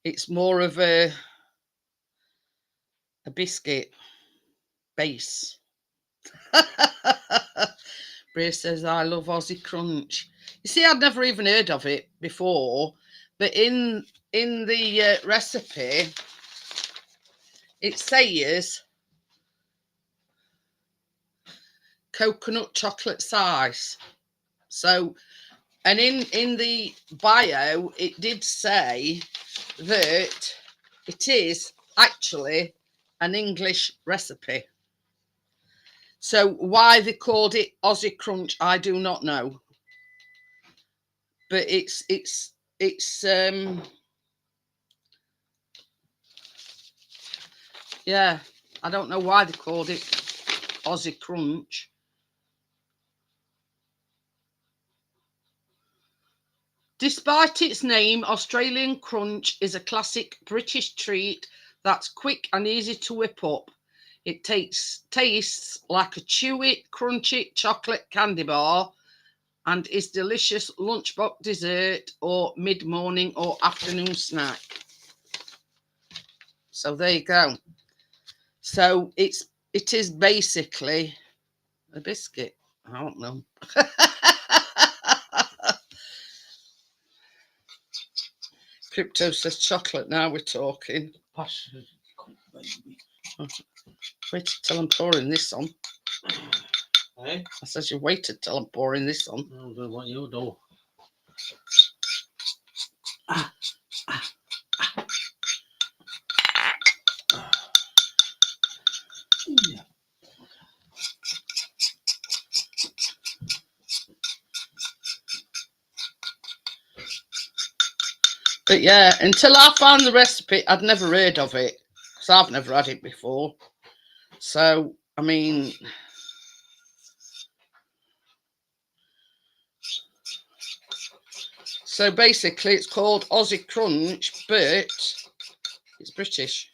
It's more of a biscuit base. Bray says, I love Aussie crunch. You see, I'd never even heard of it before, but in the recipe, it says coconut chocolate slice. So, and in the bio, it did say that it is actually an English recipe. So why they called it Aussie crunch, I do not know. But it's yeah, I don't know why they called it Aussie crunch. Despite its name, Australian crunch is a classic British treat that's quick and easy to whip up. It tastes like a chewy, crunchy chocolate candy bar and is delicious lunchbox dessert or mid-morning or afternoon snack. So there you go. So it is basically a biscuit. I don't know. Crypto says chocolate. Now we're talking. Wait till I'm pouring this on. Hey? I said you waited till I'm pouring this on. I'll do what you do. But yeah, until I found the recipe, I'd never heard of it. So I've never had it before. So, I mean, So basically it's called Aussie Crunch, but it's British.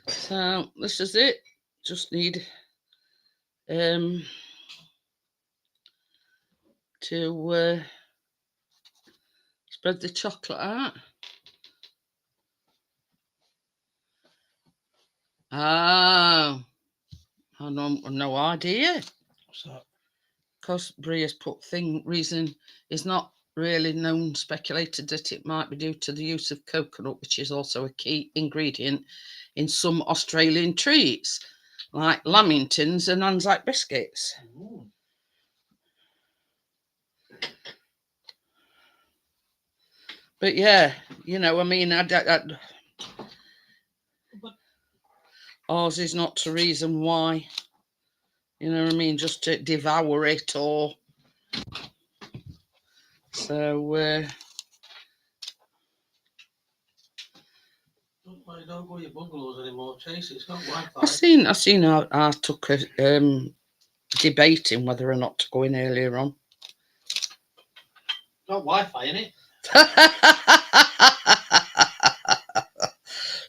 So this is it. Just need to spread the chocolate out. Oh, I no idea. So, Because Brie has put reason is not really known, speculated that it might be due to the use of coconut, which is also a key ingredient in some Australian treats, like lamingtons and Anzac biscuits. ooh. But yeah, you know, I mean, ours is not the reason why, you know what I mean, just to devour it or so. Don't go your bungalows anymore, Chase. It's got Wi-Fi. I seen I took a debating whether or not to go in earlier on. Got Wi-Fi in it.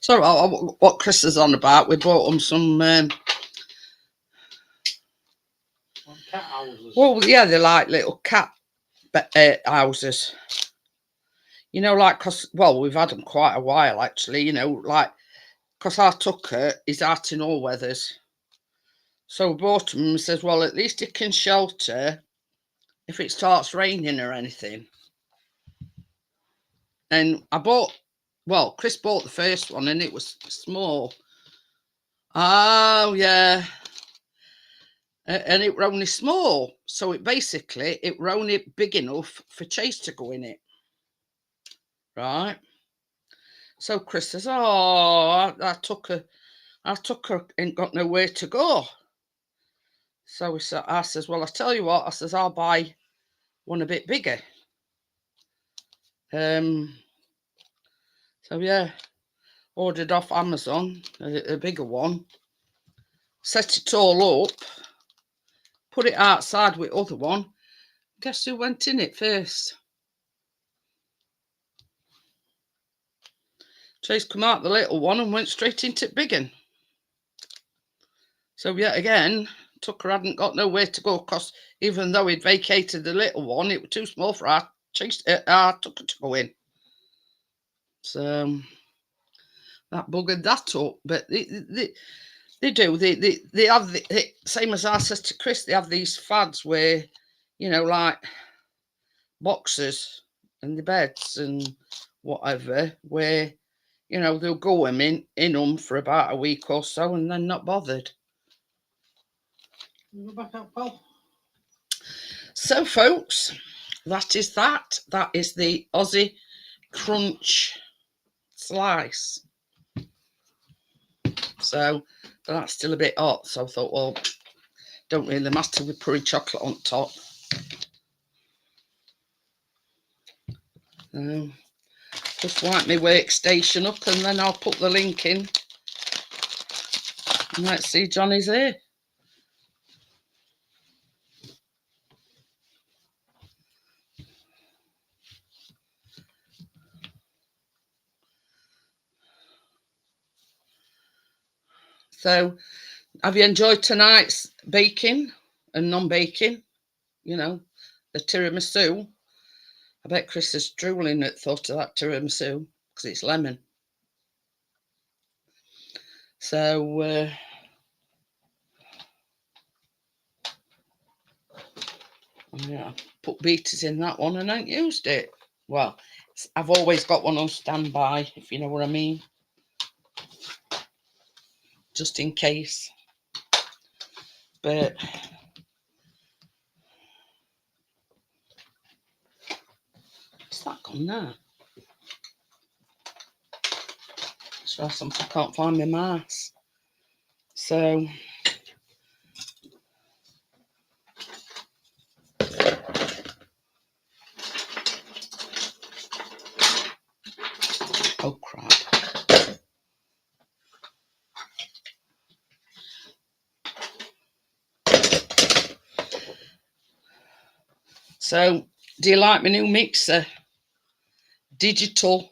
So what Chris is on about, we bought them some Cat houses. well, yeah, they're like little cat houses, you know, like, cause well, we've had them quite a while actually, you know, like, cause our tucker is out in all weathers, so we bought them and says, well, at least it can shelter if it starts raining or anything. And Chris bought the first one and it was small. Oh yeah. And it were only small, so it were only big enough for Chase to go in it, right? So Chris says, "Oh, I took her ain't got nowhere to go." So I says, "Well, I tell you what," I says, "I'll buy one a bit bigger." So yeah, ordered off Amazon a bigger one, set it all up, put it outside with other one. Guess who went in it first? Chase come out the little one and went straight into the big one. So yet again, Tucker hadn't got nowhere to go, because even though he'd vacated the little one, it was too small for our Tucker to go in. So that buggered that up. But they do. They have the same as I said to Chris. They have these fads where, you know, like boxes and the beds and whatever, where, you know, they'll go in them for about a week or so and then not bothered. Go back up, pal. So, folks, that is that. That is the Aussie Crunch slice. So, but that's still a bit hot. So I thought, well, don't really matter with purry chocolate on top. Just wipe my workstation up and then I'll put the link in. And let's see Johnny's here. So, have you enjoyed tonight's baking and non-baking? You know, the tiramisu. I bet Chris is drooling at thought of that tiramisu because it's lemon. So, yeah, put beaters in that one and I ain't used it. Well, I've always got one on standby, if you know what I mean. Just in case. But what's that gone now? So I can't find my mouse. So Oh, crap. So, do you like my new mixer? Digital.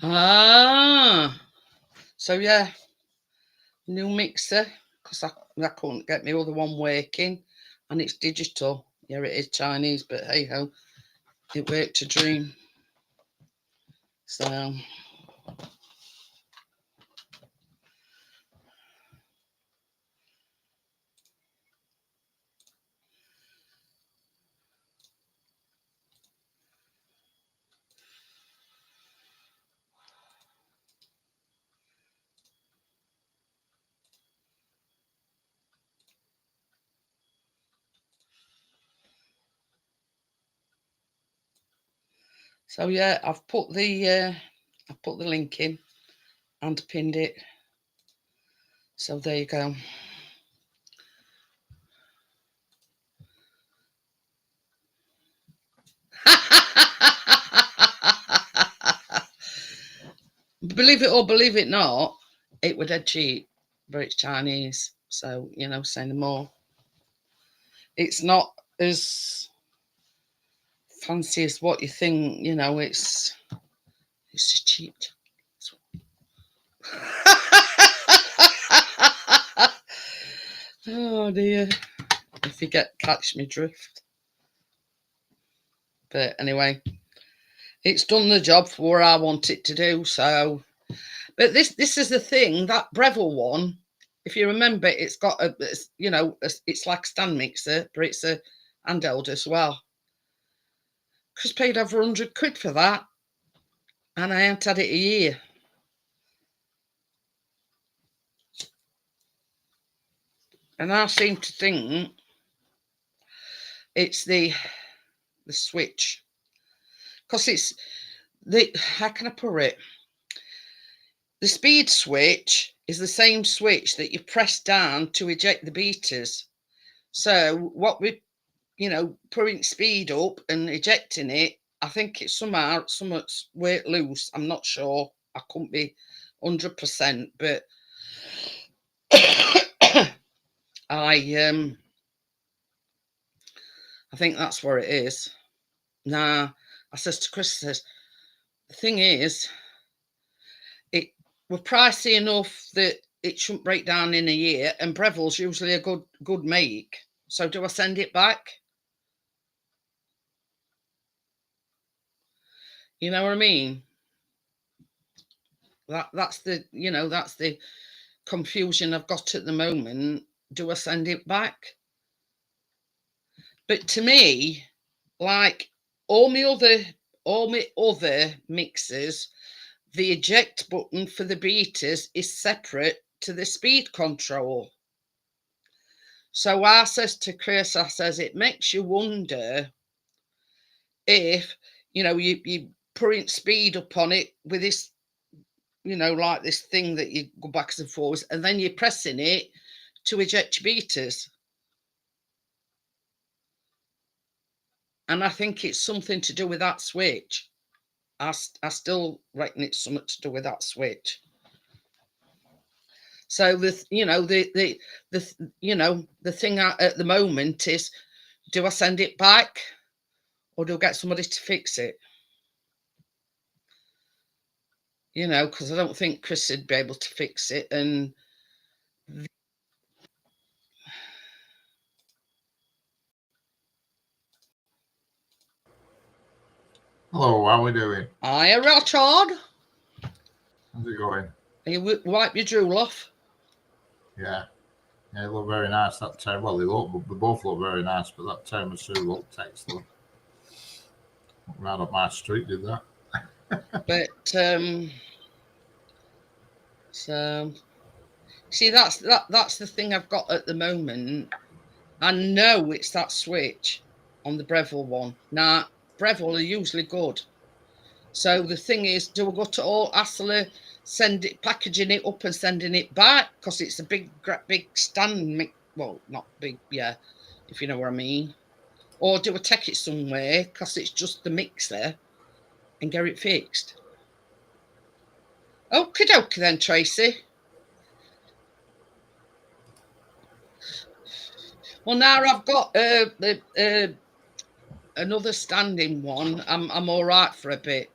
Ah. So, yeah. New mixer. Because I couldn't get my other one working. And it's digital. Yeah, it is Chinese, but hey ho. It worked a dream. So... So yeah, I've put the link in and pinned it. So there you go. Believe it or believe it not, it was dead cheap, but it's Chinese. So, you know, say no more. It's not as fancy as what you think, you know, it's just cheap. Oh dear. If you catch me drift. But anyway, it's done the job for what I want it to do. So, but this is the thing, that Breville one, if you remember, it's got it's like a stand mixer, but it's a handheld as well. Chris paid over 100 quid for that, and I haven't had it a year. And I seem to think it's the switch, because it's the, how can I put it? The speed switch is the same switch that you press down to eject the beaters. So what we, putting speed up and ejecting it, I think it's somewhat's weight loose. I'm not sure. I couldn't be 100%, but I think that's where it is. Now, I says to Chris, the thing is, it we're pricey enough that it shouldn't break down in a year, and Breville's usually a good make. So do I send it back? You know what I mean? That's the confusion I've got at the moment. Do I send it back? But to me, like all my other mixers, the eject button for the beaters is separate to the speed control. So I says to Chris, I says, it makes you wonder if, you putting speed up on it with this, like this thing that you go backwards and forwards, and then you're pressing it to eject your beaters. And I think it's something to do with that switch. I still reckon it's something to do with that switch. So the thing at the moment is, do I send it back or do I get somebody to fix it? Because I don't think Chris would be able to fix it. And hello, how are we doing? Hiya, Richard. How's it going? You wipe your drool off? Yeah, they look very nice. That well, they both look very nice, but that tiramisu looked excellent. Right up my street, did that. But so see, that's the thing I've got at the moment. I know it's that switch on the Breville one. Now, Breville are usually good. So the thing is, do I go to all hassle of packaging it up and sending it back because it's a big stand. Well, not big, yeah, if you know what I mean. Or do I take it somewhere because it's just the mixer and get it fixed? Okie dokie then, Tracy. Well, now I've got another standing one. I'm all right for a bit.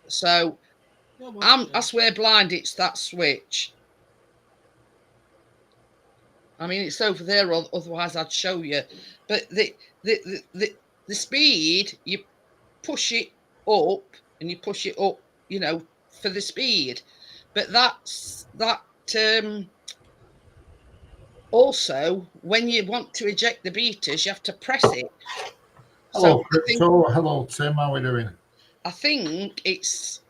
So I swear blind, it's that switch. I mean, it's over there. Otherwise, I'd show you. But the speed, you push it up and you push it up, you know, for the speed. But that's that. Also, when you want to eject the beaters, you have to press it. Hello, Crypto. Hello, Tim. How are we doing? I think it's,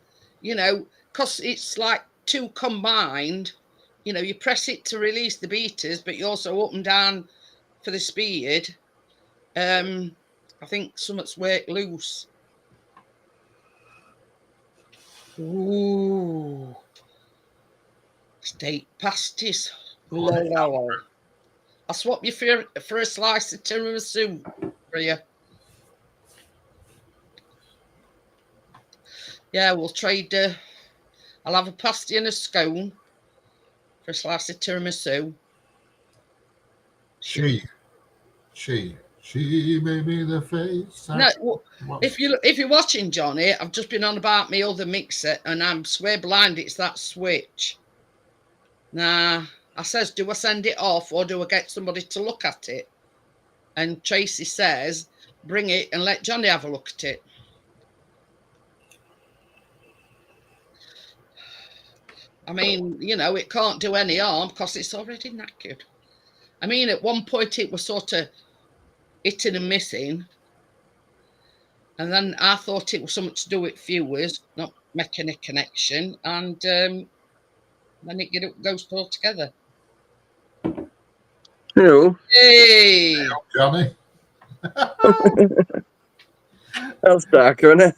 you know, because it's like two combined. You know, you press it to release the beaters, but you also up and down for the speed. I think something's worked loose. Ooh. Steak pasties. I'll swap you for a slice of tiramisu for you. Yeah, we'll trade. I'll have a pasty and a scone for a slice of tiramisu. She made me the face. No, if you're watching, Johnny, I've just been on about my other mixer, and I'm swear blind it's that switch. Nah, I says, do I send it off or do I get somebody to look at it? And Tracy says, bring it and let Johnny have a look at it. I mean, you know, it can't do any harm because it's already knackered. I mean, at one point it was sort of hitting and missing. And then I thought it was something to do with fuels, not making a connection. And then it goes all together. Hello. Hey! Hello, Johnny. That's darker, isn't it?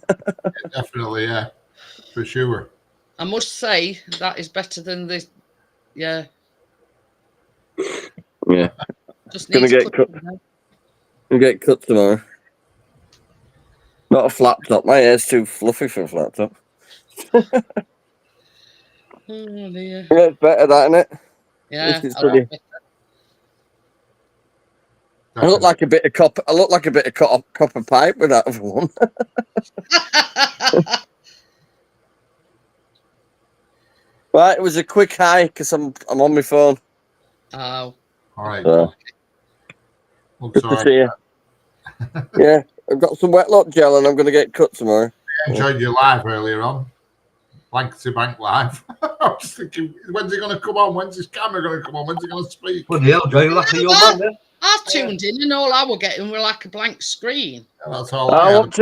Definitely, yeah. For sure. I must say that is better than the, yeah. Yeah. Just Gonna needs get cut. Gonna get cut tomorrow. Not a flat top. My hair's too fluffy for a flat top. Oh dear. Yeah, it's better that, isn't it? Yeah. I look like a bit of copper. I look like a bit of copper pipe with that other one. Right, it was a quick hi because I'm on my phone. Oh. All right. Good to see you. Yeah, I've got some wet lock gel and I'm going to get cut tomorrow. I enjoyed your live earlier on. Blank to bank live. I was thinking, when's he going to come on? When's his camera going to come on? When's he going to speak? What the hell, Joe? You're like a young man, then. I tuned in and all I were getting were like a blank screen. Yeah, that's all I wasn't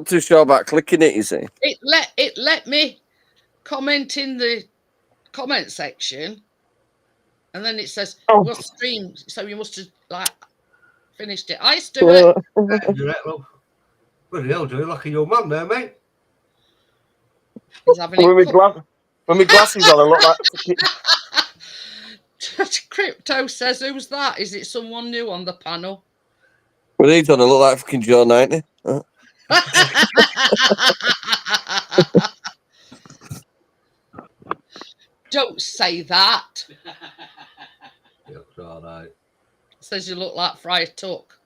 too sure about clicking it, you see. It let me comment in the comment section, and then it says your stream, so you must have like finished it. I do it. Jeanette, love. What the hell, Joe? You're like a young man there, mate. With my glasses on, I look like. Crypto says, "Who's that? Is it someone new on the panel?" With these on, I look like fucking Joe 90. Don't say that. Looks all right. Says you look like Friar Tuck.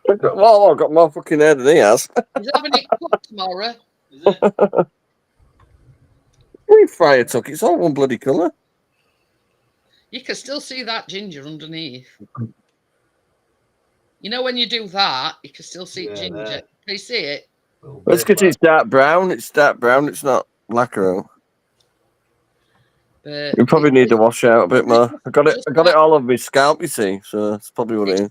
Well, I've got more fucking hair than he has. He's having it cut tomorrow. Is it? We Friar Tuck. It's all one bloody colour. You can still see that ginger underneath. You know when you do that, you can still see ginger. Can you see it? That's because it's dark brown. It's dark brown. It's not blacker. But you probably need to wash out a bit more. I got it all over my scalp, you see. So that's probably what it is.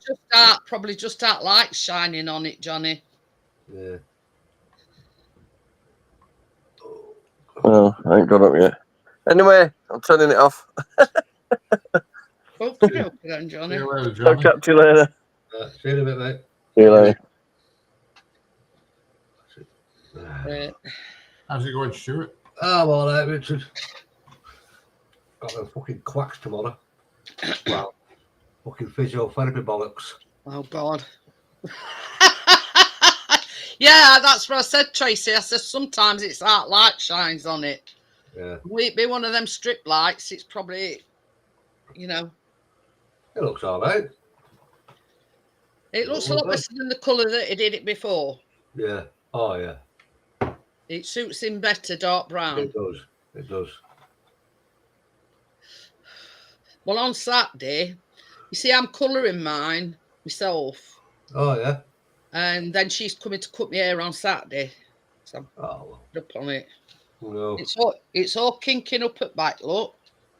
Probably just that light shining on it, Johnny. Yeah. Oh, I ain't got up yet. Anyway, I'm turning it off. Okay, then, Johnny. See you later, Johnny. I'll catch you later. See you in a bit, mate. See you later. How's it going, Stuart? I'm all right, Richard. Got them fucking quacks tomorrow. Well, fucking physiotherapy bollocks. Oh, God. Yeah, that's what I said, Tracy. I said sometimes it's like light shines on it. Yeah. Will it be one of them strip lights? It's probably, you know. It looks all right. It looks a lot better than the colour that he did it before. Yeah. Oh, yeah. It suits him better, dark brown. It does. It does. Well, on Saturday, you see, I'm colouring mine myself. Oh, yeah. And then she's coming to cut my hair on Saturday. So I'm Oh, up on it. no. It's all kinking up at back, look.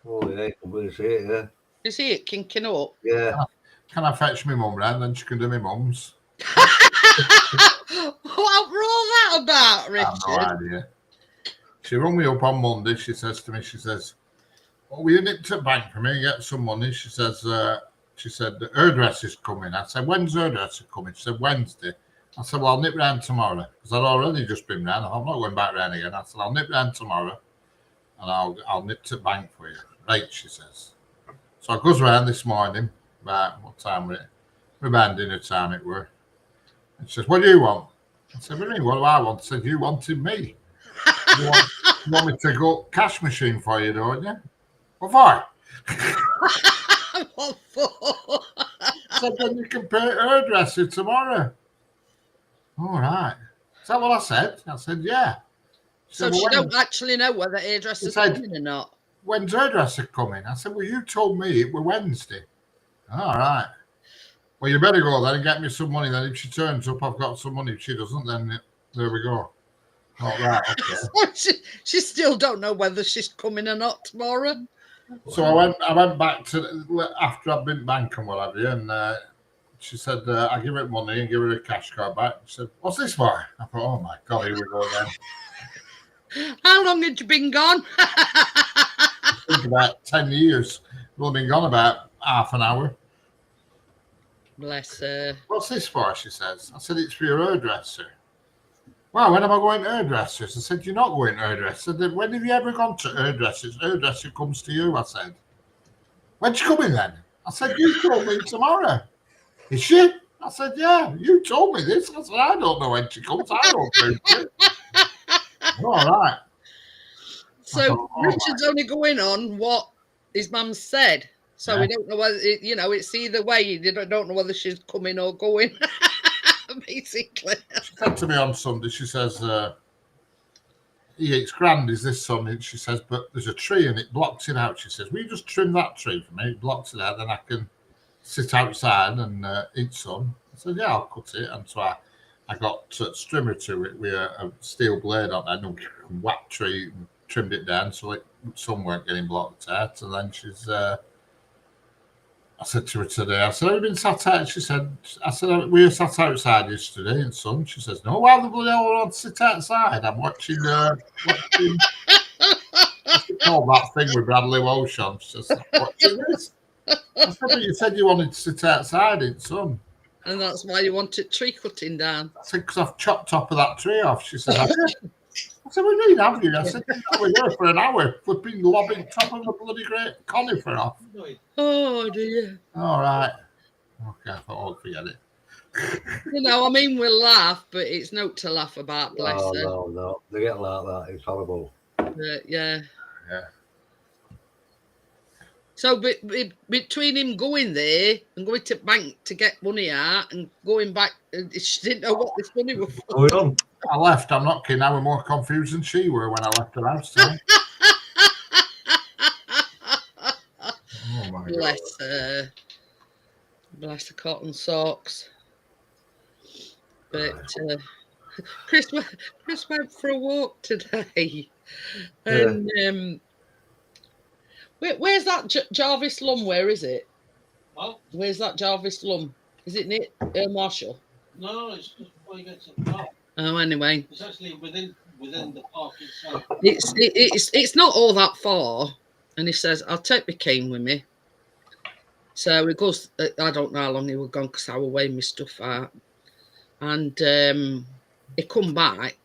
Oh, yeah. You can really see it, yeah. You see it kinking up? Yeah. Can I fetch my mum round, then she can do my mum's? What were all that about, I Richard? have no idea. She rung me up on Monday. She says to me, she says, "Oh, will you nip to the bank for me and get some money?" She said, the hairdresser's coming. I said, "When's the hairdresser coming?" She said, "Wednesday." I said, "Well, I'll nip round tomorrow." Because I'd already just been round. I'm not going back round again. I said, "I'll nip round tomorrow and I'll nip to the bank for you." Right, she says. So I goes round this morning, about what time were it? About dinner time it were. And she says, "What do you want?" I said, "What do you mean, what do I want?" She said, "You wanted me. You want me to go cash machine for you, don't you?" "What for?" What for? I said, "Then you can pay hairdresser tomorrow." "All right." Is that what I said? I said, "Yeah." So said, she "Well, don't actually know whether hairdresser's said- coming or not. When's hairdresser coming?" I said, "Well, you told me it were Wednesday." "All right. Well, you better go then and get me some money. Then if she turns up, I've got some money. If she doesn't, then there we go." "All right, okay." She still don't know whether she's coming or not tomorrow. So I went back to after I'd been bank and what have you, and she said, "I give her money and give her a cash card back." She said, "What's this for?" I thought, "Oh my God, here we go again." How long had you been gone? I think about 10 years. We've only been gone about half an hour. Bless her. "What's this for?" she says. I said, "It's for your hairdresser." "Well, when am I going to hairdressers?" I said, "You're not going to hairdresser." "When have you ever gone to hairdressers? Hairdresser comes to you." I said, "When's she coming then?" I said, "You told me tomorrow." "Is she?" I said, "Yeah, you told me this." I said, "I don't know when she comes. I don't do it." "All right." So thought, "Oh, Richard's only going on what his mum said. So Yeah. we don't know whether, it's either way. You don't know whether she's coming or going, basically. She said to me on Sunday, she says, "It's grand, is this son?" And she says, "But there's a tree and it blocks it out." She says, "Will you just trim that tree for me? It blocks it out, then I can sit outside and eat some." I said, "Yeah, I'll cut it." And so I got a strimmer to it with a steel blade on it and whack tree and trimmed it down so some weren't getting blocked out. And then I said to her today, I said, "Have you been sat out?" She said, I said, "We were sat outside yesterday in sun." She says, "No, why the bloody hell would I want to sit outside? I'm watching what's it called, that thing with Bradley Walsh on." She says, "Watching this?" I said, "But you said you wanted to sit outside in sun." And that's why you wanted tree cutting down. I said, "Because I've chopped top of that tree off." She said, "Have you?" I said, "What do you mean, have you?" I said, "I was there for an hour, flipping lobbing top of the bloody great conifer off." Oh, dear. "All right." Okay, I thought, "Oh, forget it." I mean, we'll laugh, but it's not to laugh about, bless her. No. They get like that. It's horrible. But, yeah. Yeah. So between him going there and going to bank to get money out and going back, she didn't know what this money was for. Going on. I left. I'm not kidding. I was more confused than she were when I left her house today. Oh my Bless God. her. Bless the cotton socks. But Chris went for a walk today. And where's that Jarvis Lum? Where is it? What? Where's that Jarvis Lum? Is it near Marshall? No, it's just before you get to the park. Oh, anyway. It's actually within the park itself. It's not all that far. And he says, "I'll take my cane with me." So he goes, I don't know how long he was gone because I was weighing my stuff out. And he come back.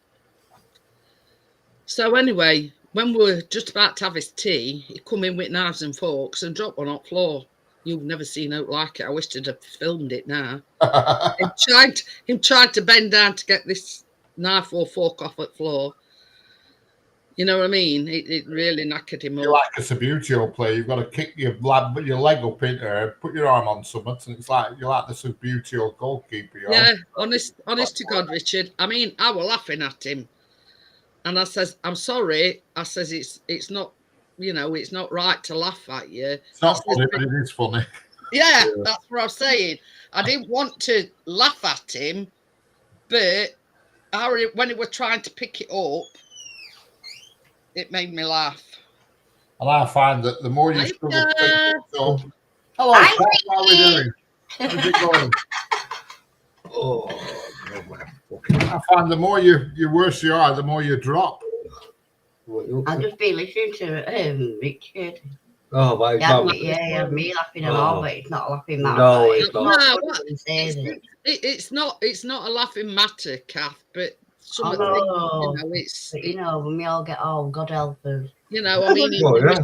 So anyway, when we were just about to have his tea, he come in with knives and forks and dropped one on the floor. You've never seen out like it. I wish I'd have filmed it now. him tried to bend down to get this knife or fork off at the floor. You know what I mean? It really knackered him You're up. like a Savoiardi player. You've got to kick your leg up into her, put your arm on something, and it's like you're like the Savoiardi goalkeeper. Yeah, honest to God, Richard. I mean, I was laughing at him, and I says, "I'm sorry." I says, "It's not, you know, it's not right to laugh at you." It's not funny, but it is funny. Yeah, that's what I'm saying. I didn't want to laugh at him, but when he was trying to pick it up, it made me laugh. And I find that the more you struggle to pick it up, hello, Hi, Pat, how are we doing? How's it going? Oh, I find the more you worse you are, the more you drop. I've just been listening to Richard. Oh my He God. had me laughing and all, but it's not laughing matter. No, it's not. It's not a laughing matter, Kath, but some of the Oh, things, but you know, when we all get, oh, God help us. you know, I mean, Oh, yeah.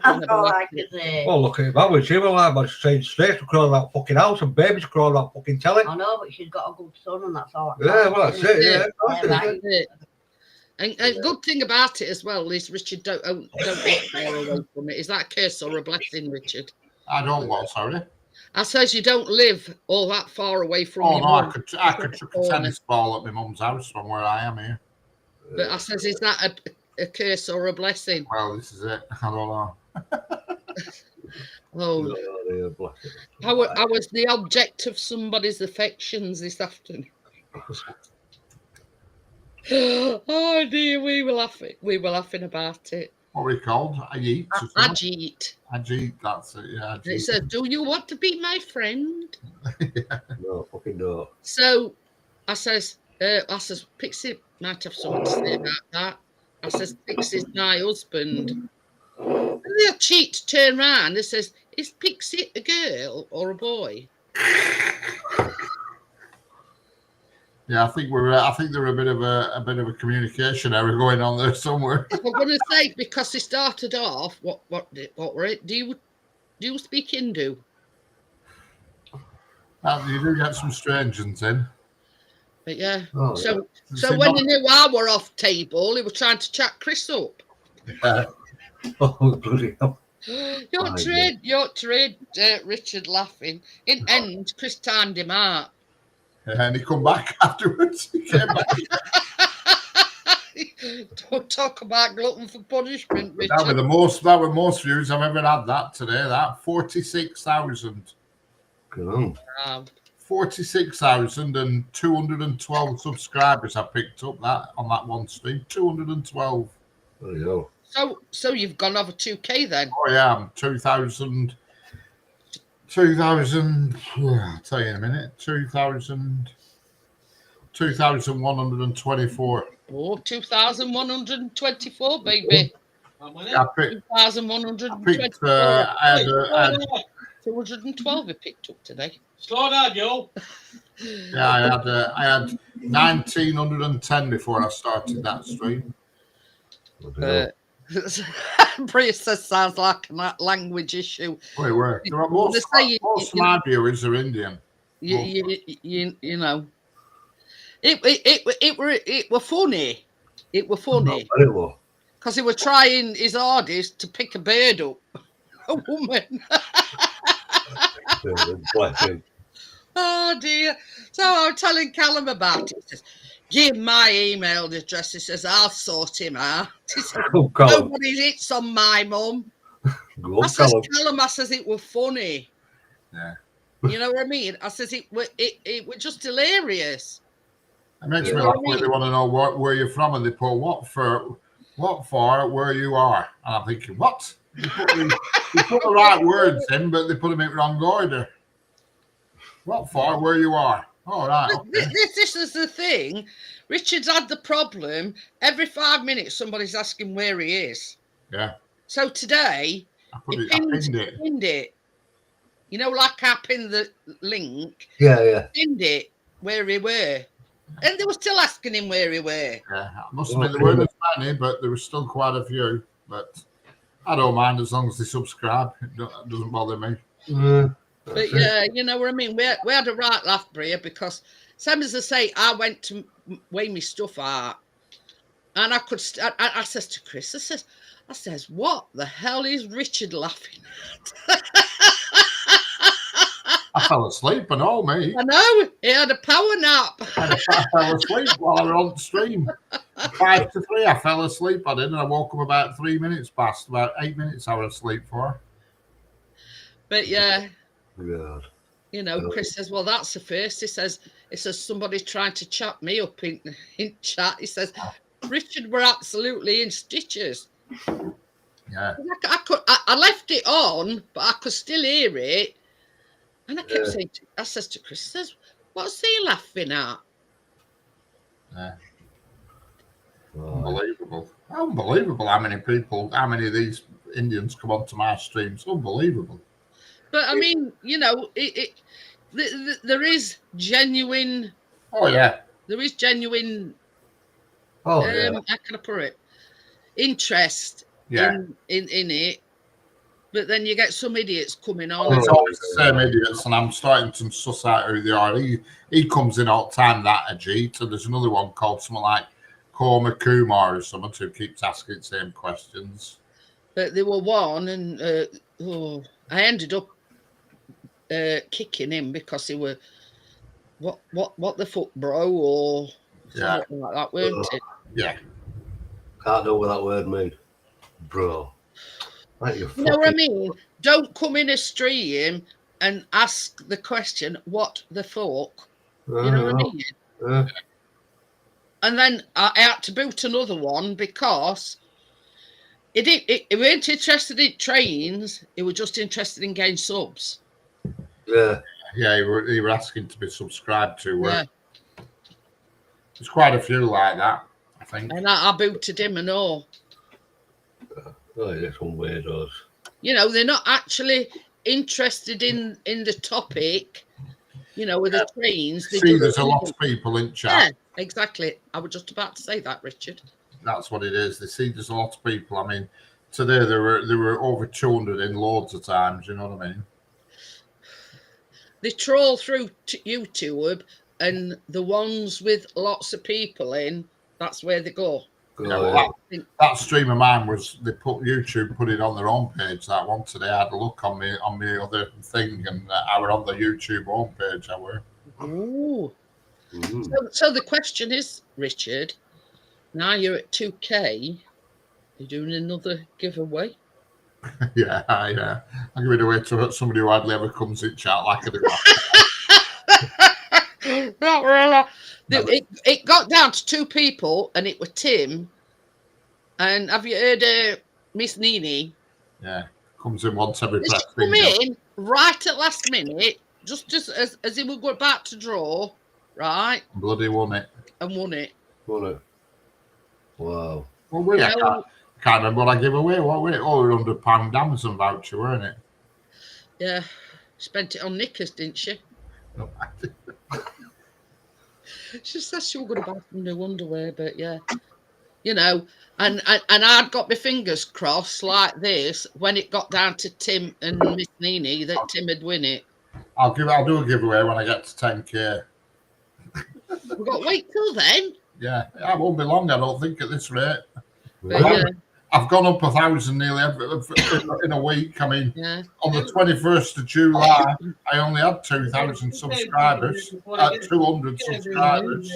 That's all I can say. Well, look at that. She was like, man, saying snakes were crawling out fucking house and babies crawling out fucking telly. I know, but she's got a good son, and that's all. Yeah, well, that's it. Yeah, right. And good thing about it as well is Richard don't live far away from it. Is that a curse or a blessing, Richard? I don't what, sorry. I says you don't live all that far away from. Oh your no, mum. I could chuck a tennis ball at my mum's house from where I am here. But I says, is that a curse or a blessing? Well, this is it. I don't know. Oh, I was the object of somebody's affections this afternoon. Oh dear, we were laughing about it. What were we called? Ajit. Ajit. Ajit, that's it. Yeah. Ajit. It said, "Do you want to be my friend?" No, fucking no. So I says, Pixie might have something to say about that. I says, Pixie's my husband. And the cheat turn round and says, "Is Pixie a girl or a boy?" Yeah, I think there were a bit of a communication error going on there somewhere. I'm going to say, because they started off, what were it? Do you speak Hindu? You do get some strange ones in. But yeah. Oh, so So when not- he knew I were off table, he was trying to chat Chris up. Oh, bloody hell. You're trade, Richard laughing. In end, Chris timed him out. And he come back afterwards. He came back. Don't talk about glutton for punishment, Richard. That were most views I've ever had that today. That 46,000. Come Wow. 46,212 subscribers I picked up that on that one stream. 212. on. So you've gone over 2K then? Oh yeah, I'm 2,000. I'll tell you in a minute. 2,124. Oh, 2,124, baby. I picked. 2,124. I had 212 we picked up today. Slow down, Joe. Yeah, I had 1,910 before I started that stream. Bria says sounds like a language issue. Wait, where? Most of my viewers are Indian. You know, it were funny. It were funny because he were trying his hardest to pick a bird up, a woman. Oh dear! So I'm telling Callum about it. He says, "Give my email address." He says, "I'll sort him out." He says, "Nobody hits on my mum." I says, "Callum," I says, "It were funny." Yeah. You know what I mean? I says it was just hilarious. It makes me laugh when they want to know where you're from, and they put what for where you are, and I'm thinking, what? They put the right words in, but they put them in wrong order. What for where you are? All right. Okay. This is the thing. Richard's had the problem. Every 5 minutes, somebody's asking where he is. Yeah. So today, I he pinned it. You know, like I pinned the link. Yeah. Pinned it where he were. And they were still asking him where he were. Yeah, I must admit there weren't as many, but there was still quite a few. But I don't mind as long as they subscribe. It doesn't bother me. But yeah, you know what I mean? We had a right laugh, Bria, because same as I say, I went to weigh my stuff out. And I says to Chris, I says, what the hell is Richard laughing at? I fell asleep and all, mate. I know, he had a power nap. I fell asleep while I was on stream. 5 to 3, I fell asleep. I did, and I woke up about 3 minutes past. About 8 minutes I was asleep for. But yeah, God. you know, Chris says, well, that's the first. He says somebody trying to chat me up in chat. He says, Richard were absolutely in stitches. Yeah. I left it on, but I could still hear it. And I kept saying, I says to Chris, what's he laughing at? Yeah. Unbelievable. Unbelievable how many of these Indians come onto my streams. Unbelievable. But I mean, you know, there is genuine. Oh, yeah. There is genuine. Oh, yeah. How can I put it? Interest in it. But then you get some idiots coming on. It's always the same idiots, and I'm starting to suss out who they are. He comes in all the time, that Ajit, and there's another one called something like Korma Kumar or someone who keeps asking the same questions. But there were one, and I ended up kicking him because he were what the fuck, bro, or something like that, weren't it? Yeah. Can't know what that word means. Bro. You know what I mean? Don't come in a stream and ask the question, what the fuck? You know what I mean? And then I had to boot another one because he weren't interested in trains. He was just interested in getting subs. Yeah. Yeah, he were asking to be subscribed to. Yeah. There's quite a few like that, I think. And I booted him and all. Oh, yeah, some weirdos. You know, they're not actually interested in the topic, you know, with the trains. See, there's a lot of people in chat. Yeah, exactly. I was just about to say that, Richard. That's what it is. They see there's a lot of people. I mean, today there were over 200 in loads of times, you know what I mean? They troll through YouTube, and the ones with lots of people in, that's where they go. That stream of mine was YouTube put it on their own page. That one today, I had a look on the other thing, and I were on the YouTube homepage. I were. Ooh. So the question is, Richard, now you're at 2K, you're doing another giveaway. yeah. I'm giving it away to somebody who hardly ever comes in chat like I do. Not really. It got down to 2 people, and it was Tim. And have you heard Miss Nini? Yeah, comes in once every press. Come in right at last minute, just as he was about to draw, right? Bloody won it. And won it. Wow. Well, I can't remember what I gave away. What were it? Oh, £100 Amazon voucher, weren't it? Yeah, spent it on knickers, didn't she? No, I didn't. She said she was going to buy some new underwear, but yeah, you know, and I'd got my fingers crossed like this when it got down to Tim and Miss Nini that Tim had win it. I'll do a giveaway when I get to 10K. We've got to wait till then. Yeah, it won't be long. I don't think at this rate. But, I've gone up 1,000 nearly in a week. I mean, on the 21st of July, I only had 2,000 subscribers. 200 subscribers.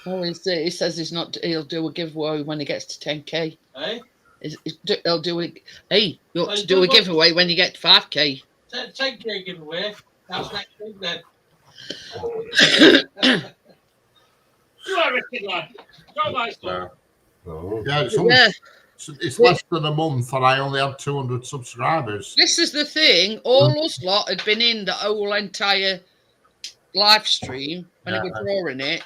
Oh, he says he'll do a giveaway when he gets to 10K. Hey? He'll do it. Hey, you ought to do a giveaway when you get to 5K. 10K giveaway. That's next week then. You are Richard, lad. Go my son. It's less than a month, and I only had 200 subscribers. This is the thing. All us lot had been in the whole entire live stream when he was drawing it.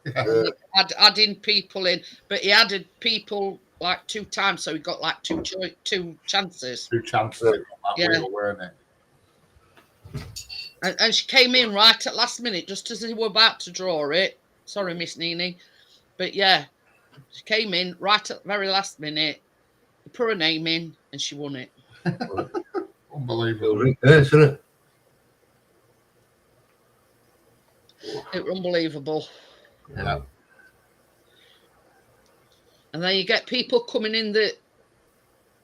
Yeah. Adding people in, but he added people like 2 times, so he got like two chances. 2 chances. Wheel, weren't it? And she came in right at last minute, just as he were about to draw it. Sorry, Miss Nini. But yeah, she came in right at the very last minute, put her name in, and she won it. Unbelievable. Isn't it? It was unbelievable. Yeah. And then you get people coming in that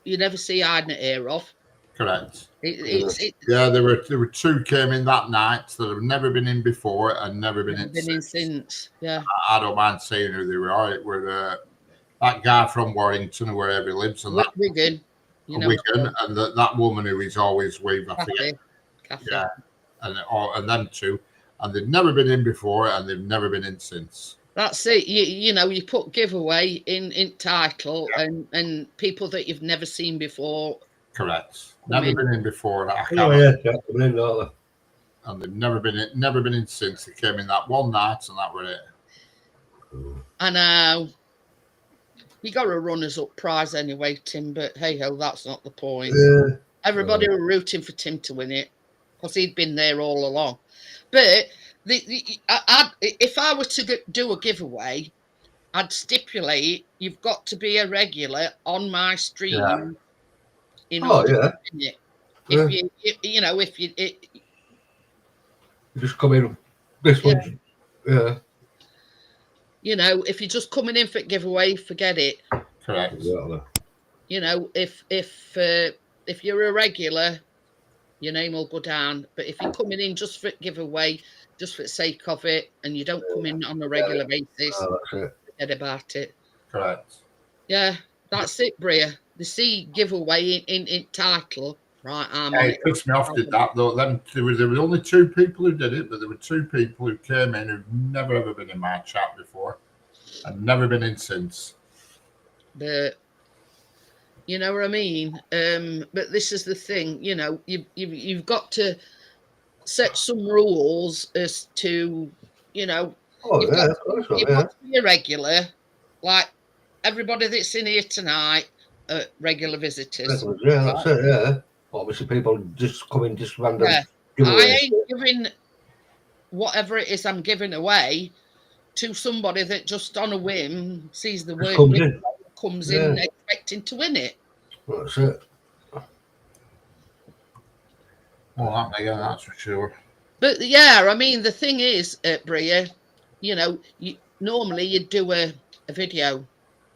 you never see hiding an ear of. Correct. It's Yeah, there were two came in that night that have never been in before and never been in since. Yeah. I don't mind saying who they were. It were that guy from Warrington or wherever he lives, and that Wigan. Wigan, and that woman who is always with, I forget. Kathy. Yeah, and them two, and they've never been in before, and they've never been in since. That's it. You put giveaway in title, and people that you've never seen before. Correct. Never been in before. And they've never been in since. They came in that one night, and that were it. I know. You got a runners-up prize anyway, Tim. But hey ho, that's not the point. Yeah. Everybody were rooting for Tim to win it because he'd been there all along. But if I were to do a giveaway, I'd stipulate you've got to be a regular on my stream in order to win it. If you just come in this one, if you're just coming in for giveaway, forget it. Correct. If you're a regular, your name will go down. But if you're coming in just for giveaway, just for the sake of it, and you don't come in on a regular basis, forget about it. Correct. Yeah, that's it, Bria. The C giveaway in title, right? It pissed me off. Did that though? There were only two people who did it, but there were two people who came in who've never ever been in my chat before, and never been in since. But you know what I mean. But this is the thing. You've got to set some rules as to you've got to be a regular, like everybody that's in here tonight are regular visitors. That's it. Yeah. Obviously, people just come in just random. Yeah. I ain't giving whatever it is I'm giving away to somebody that just on a whim sees the word comes in expecting to win it. That's it. Well, that's for sure. But yeah, I mean, the thing is, Bria, normally you'd do a video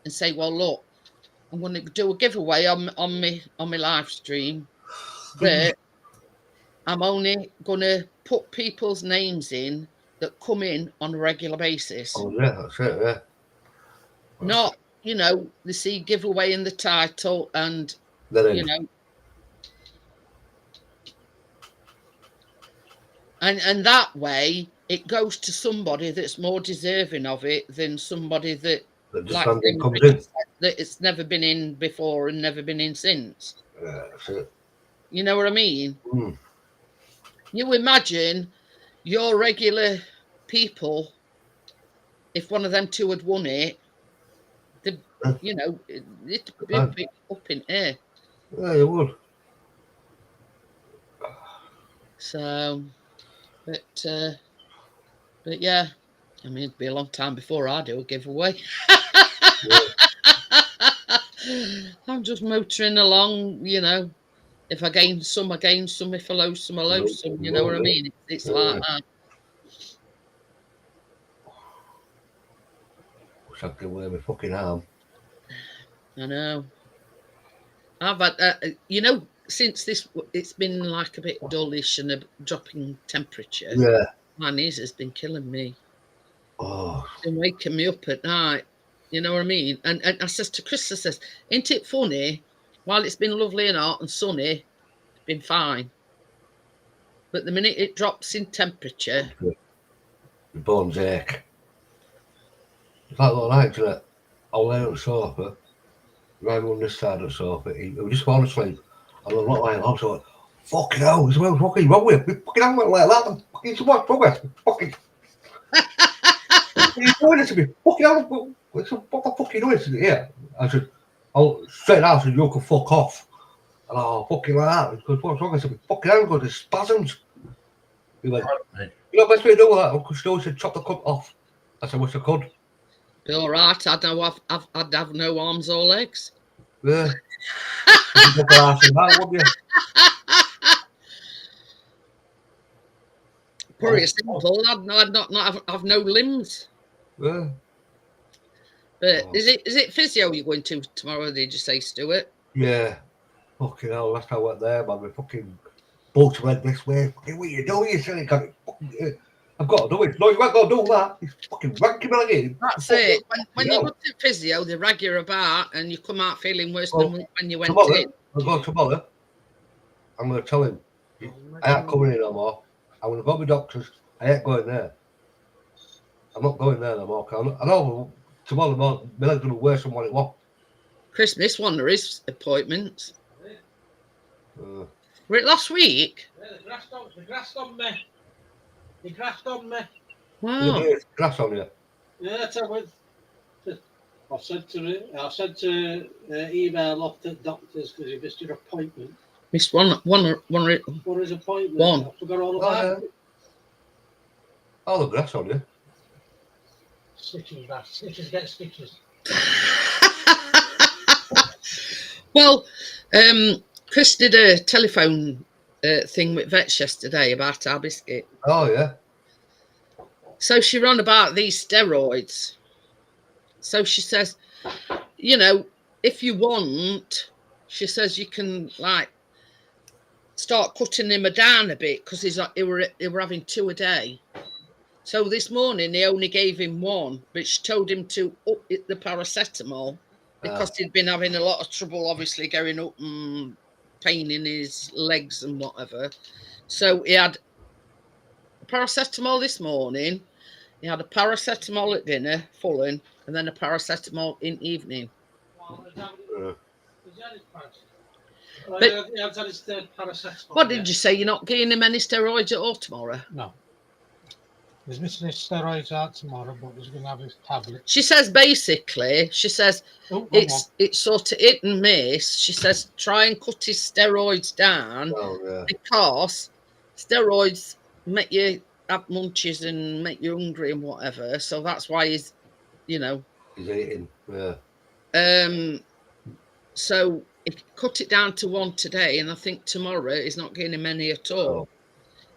and say, well, look, I'm going to do a giveaway on my live stream, but I'm only going to put people's names in that come in on a regular basis. Oh, yeah, that's it, yeah. Not, the C giveaway in the title and, And that way, it goes to somebody that's more deserving of it than somebody that it's never been in before and never been in since. Yeah, that's it. You know what I mean? Mm. You imagine your regular people, if one of them two had won it, it'd be up in air. Yeah, you would. So... But yeah, I mean, it'd be a long time before I do a giveaway. I'm just motoring along, If I gain some, I gain some. If I lose some, I lose some. You know what I mean? It's like that. Wish I could wear my fucking arm. I know. I've had, since it's been like a bit dullish and a dropping temperature. Yeah. My knees has been killing me. Oh. It's been waking me up at night. You know what I mean? And I says to Chris, ain't it funny? While it's been lovely and hot and sunny, it's been fine. But the minute it drops in temperature, your bones ache. It's like the night, Jeanette. I lay on the sofa, right on this side of the sofa. He was just falling asleep. And I'm not lying. I'm so like, fucking hell, what's fucking wrong with you? Fucking hell, like that. I'm fucking so much progress. Fucking. He's doing it to me. Fucking hell, what the fuck are you doing to me? Yeah. I said, straight out, I said, you can fuck off. And fucking like that. He goes, what's wrong? I said, fucking hell, I've got the spasms. He went, best way to do that, Uncle Stu said, chop the cup off. I said, wish I could. Be all right. I'd have no arms or legs. Yeah. You'd go for half an hour, wouldn't you? Pretty simple. I'd not have no limbs. Yeah. But Oh. is it physio you're going to tomorrow? Did you say, Stuart? Yeah. Fucking hell, last time I went there, man, we fucking both went this way. Fucking, what you doing? You silly cunt. I've got to do it. No, you ain't got to do that. He's fucking ranking me again. That's it. When you go to physio, they rag you about and you come out feeling worse than when you went tomorrow, in. I'll go tomorrow. I'm going to tell him, I ain't coming in no more. I'm going to go to my doctors. I ain't going there. I'm not going there no more. I know tomorrow morning, my leg's going to be worse than what it was. Christmas, one of his appointments. Uh, Were it last week? Yeah, the grass on me. The grass on me. Wow. There's grass on you. Yeah, that's how I sent to email off to doctors because you missed your appointment. Missed one. For his appointment. One. I forgot all about it. All the grass on you. Stitches, grass. Stitches get stitches. Well, Chris did a telephone thing with Vets yesterday about our biscuit. Oh, yeah. So she ran about these steroids. So she says, you know, if you want, she says you can like start cutting him down a bit because he were having 2 a day. So this morning they only gave him 1, but she told him to up the paracetamol because he'd been having a lot of trouble, obviously going up and pain in his legs and whatever. So he had paracetamol this morning. He had a paracetamol at dinner, full in, and then a paracetamol in evening. What did you say? You're not giving him any steroids at all tomorrow? No. He's missing his steroids out tomorrow, but he's going to have his tablet. She says basically, it's sort of hit and miss. She says try and cut his steroids down because steroids make you have munchies and make you hungry and whatever. So that's why he's eating. Yeah. So if you cut it down to 1 today, and I think tomorrow he's not getting him any at all. Oh.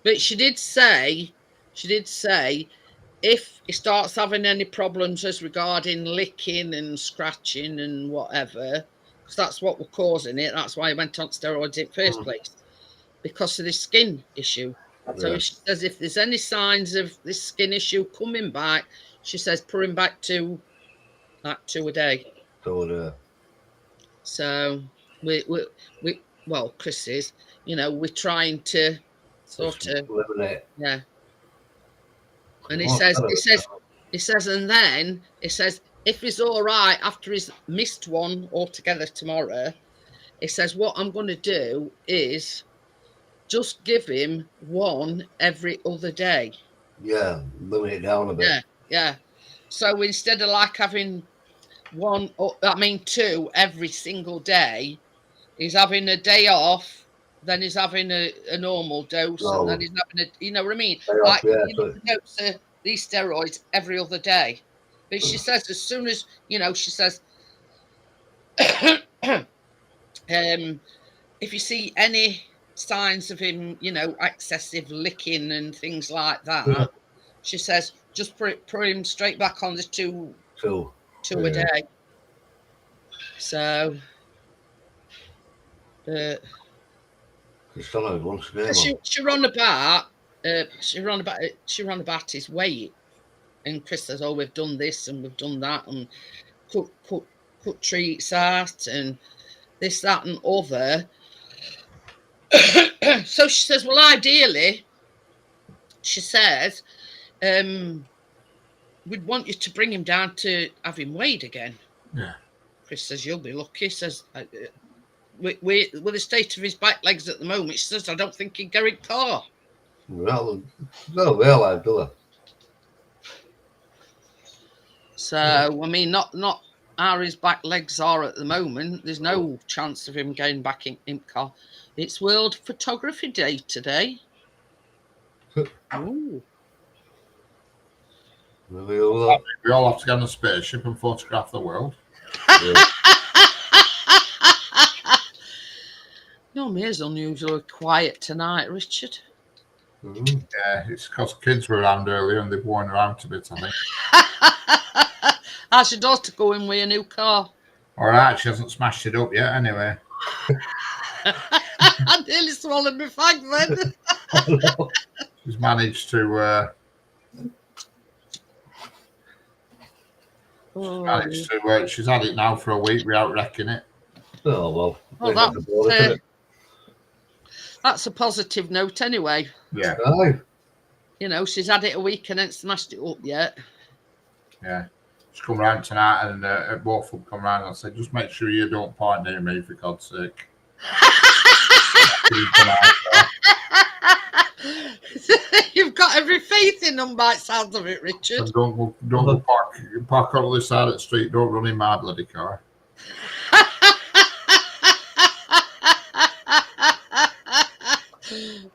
But she did say if he starts having any problems as regarding licking and scratching and whatever, because that's what was causing it. That's why he went on steroids in the first place, because of this skin issue. So she says if there's any signs of this skin issue coming back, she says put him back to like 2 a day. So we Chris is, we're trying to sort of eliminate. Yeah. And he says, and then he says, if he's all right after he's missed 1 altogether tomorrow, he says, what I'm going to do is just give him 1 every other day. Yeah, limit it down a bit. Yeah. So instead of like having 2 every single day, he's having a day off. Then he's having a normal dose, and then he's having you know what I mean? Like dose of these steroids every other day. But she says as soon as she says, if you see any signs of him, excessive licking and things like that, she says just put him straight back on the 2 a day. So. She ran about his weight, and Chris says, "Oh, we've done this and we've done that, and cut treats out, and this, that, and other." So she says, "Well, ideally," she says, "we'd want you to bring him down to have him weighed again." Yeah. Chris says, "You'll be lucky." Says. With the state of his back legs at the moment, she says, I don't think he'd go in car. No, well, do it. So, I mean, not how his back legs are at the moment. There's no chance of him going back in car. It's World Photography Day today. Ooh. We all We all have to get on a spaceship and photograph the world. yeah. Your mare's unusually quiet tonight, Richard. Yeah, it's because kids were around earlier and they've worn her out a bit, I think. How's your daughter going with a new car? All right, she hasn't smashed it up yet, anyway. I nearly swallowed my fag then. She's managed to. She's had it now for a week without wrecking it. Oh well. Well, that's a positive note anyway. Yeah. Aye. You know, she's had it a week and ain't smashed it up yet. Yeah. She's come round tonight and both of them come round and I said, just make sure you don't point near me for God's sake. You've got every faith in them by the sounds of it, Richard. And don't go park on the other side of the street. Don't run in my bloody car.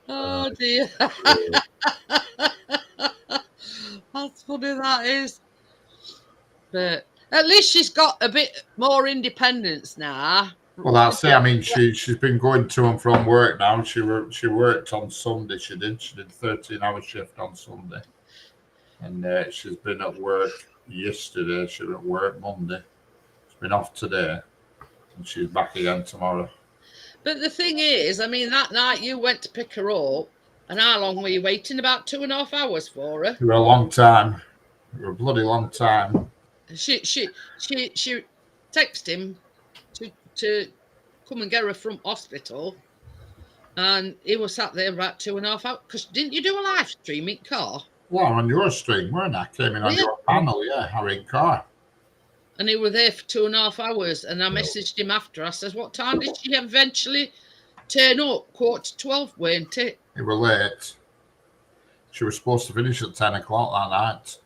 Oh dear. That's funny, that is. But at least she's got a bit more independence now. Well, that's it. I mean, she's been going to and from work now. She worked on Sunday. She did 13-hour shift on Sunday, and she's been at work yesterday. She was at work Monday. She's been off today, and she's back again tomorrow. But the thing is, I mean, that night you went to pick her up, and how long were you waiting? About 2.5 hours for her. It was a long time. It was a bloody long time. She texted him to come and get her from hospital, and he was sat there about 2.5 hours. Because didn't you do a live stream in car? Well, on your stream, weren't I? Came in on your panel, yeah, our in car. And he was there for 2.5 hours, and I messaged him after. I says, what time did she eventually turn up? 11:45, weren't it? It was late. She was supposed to finish at 10 o'clock that night.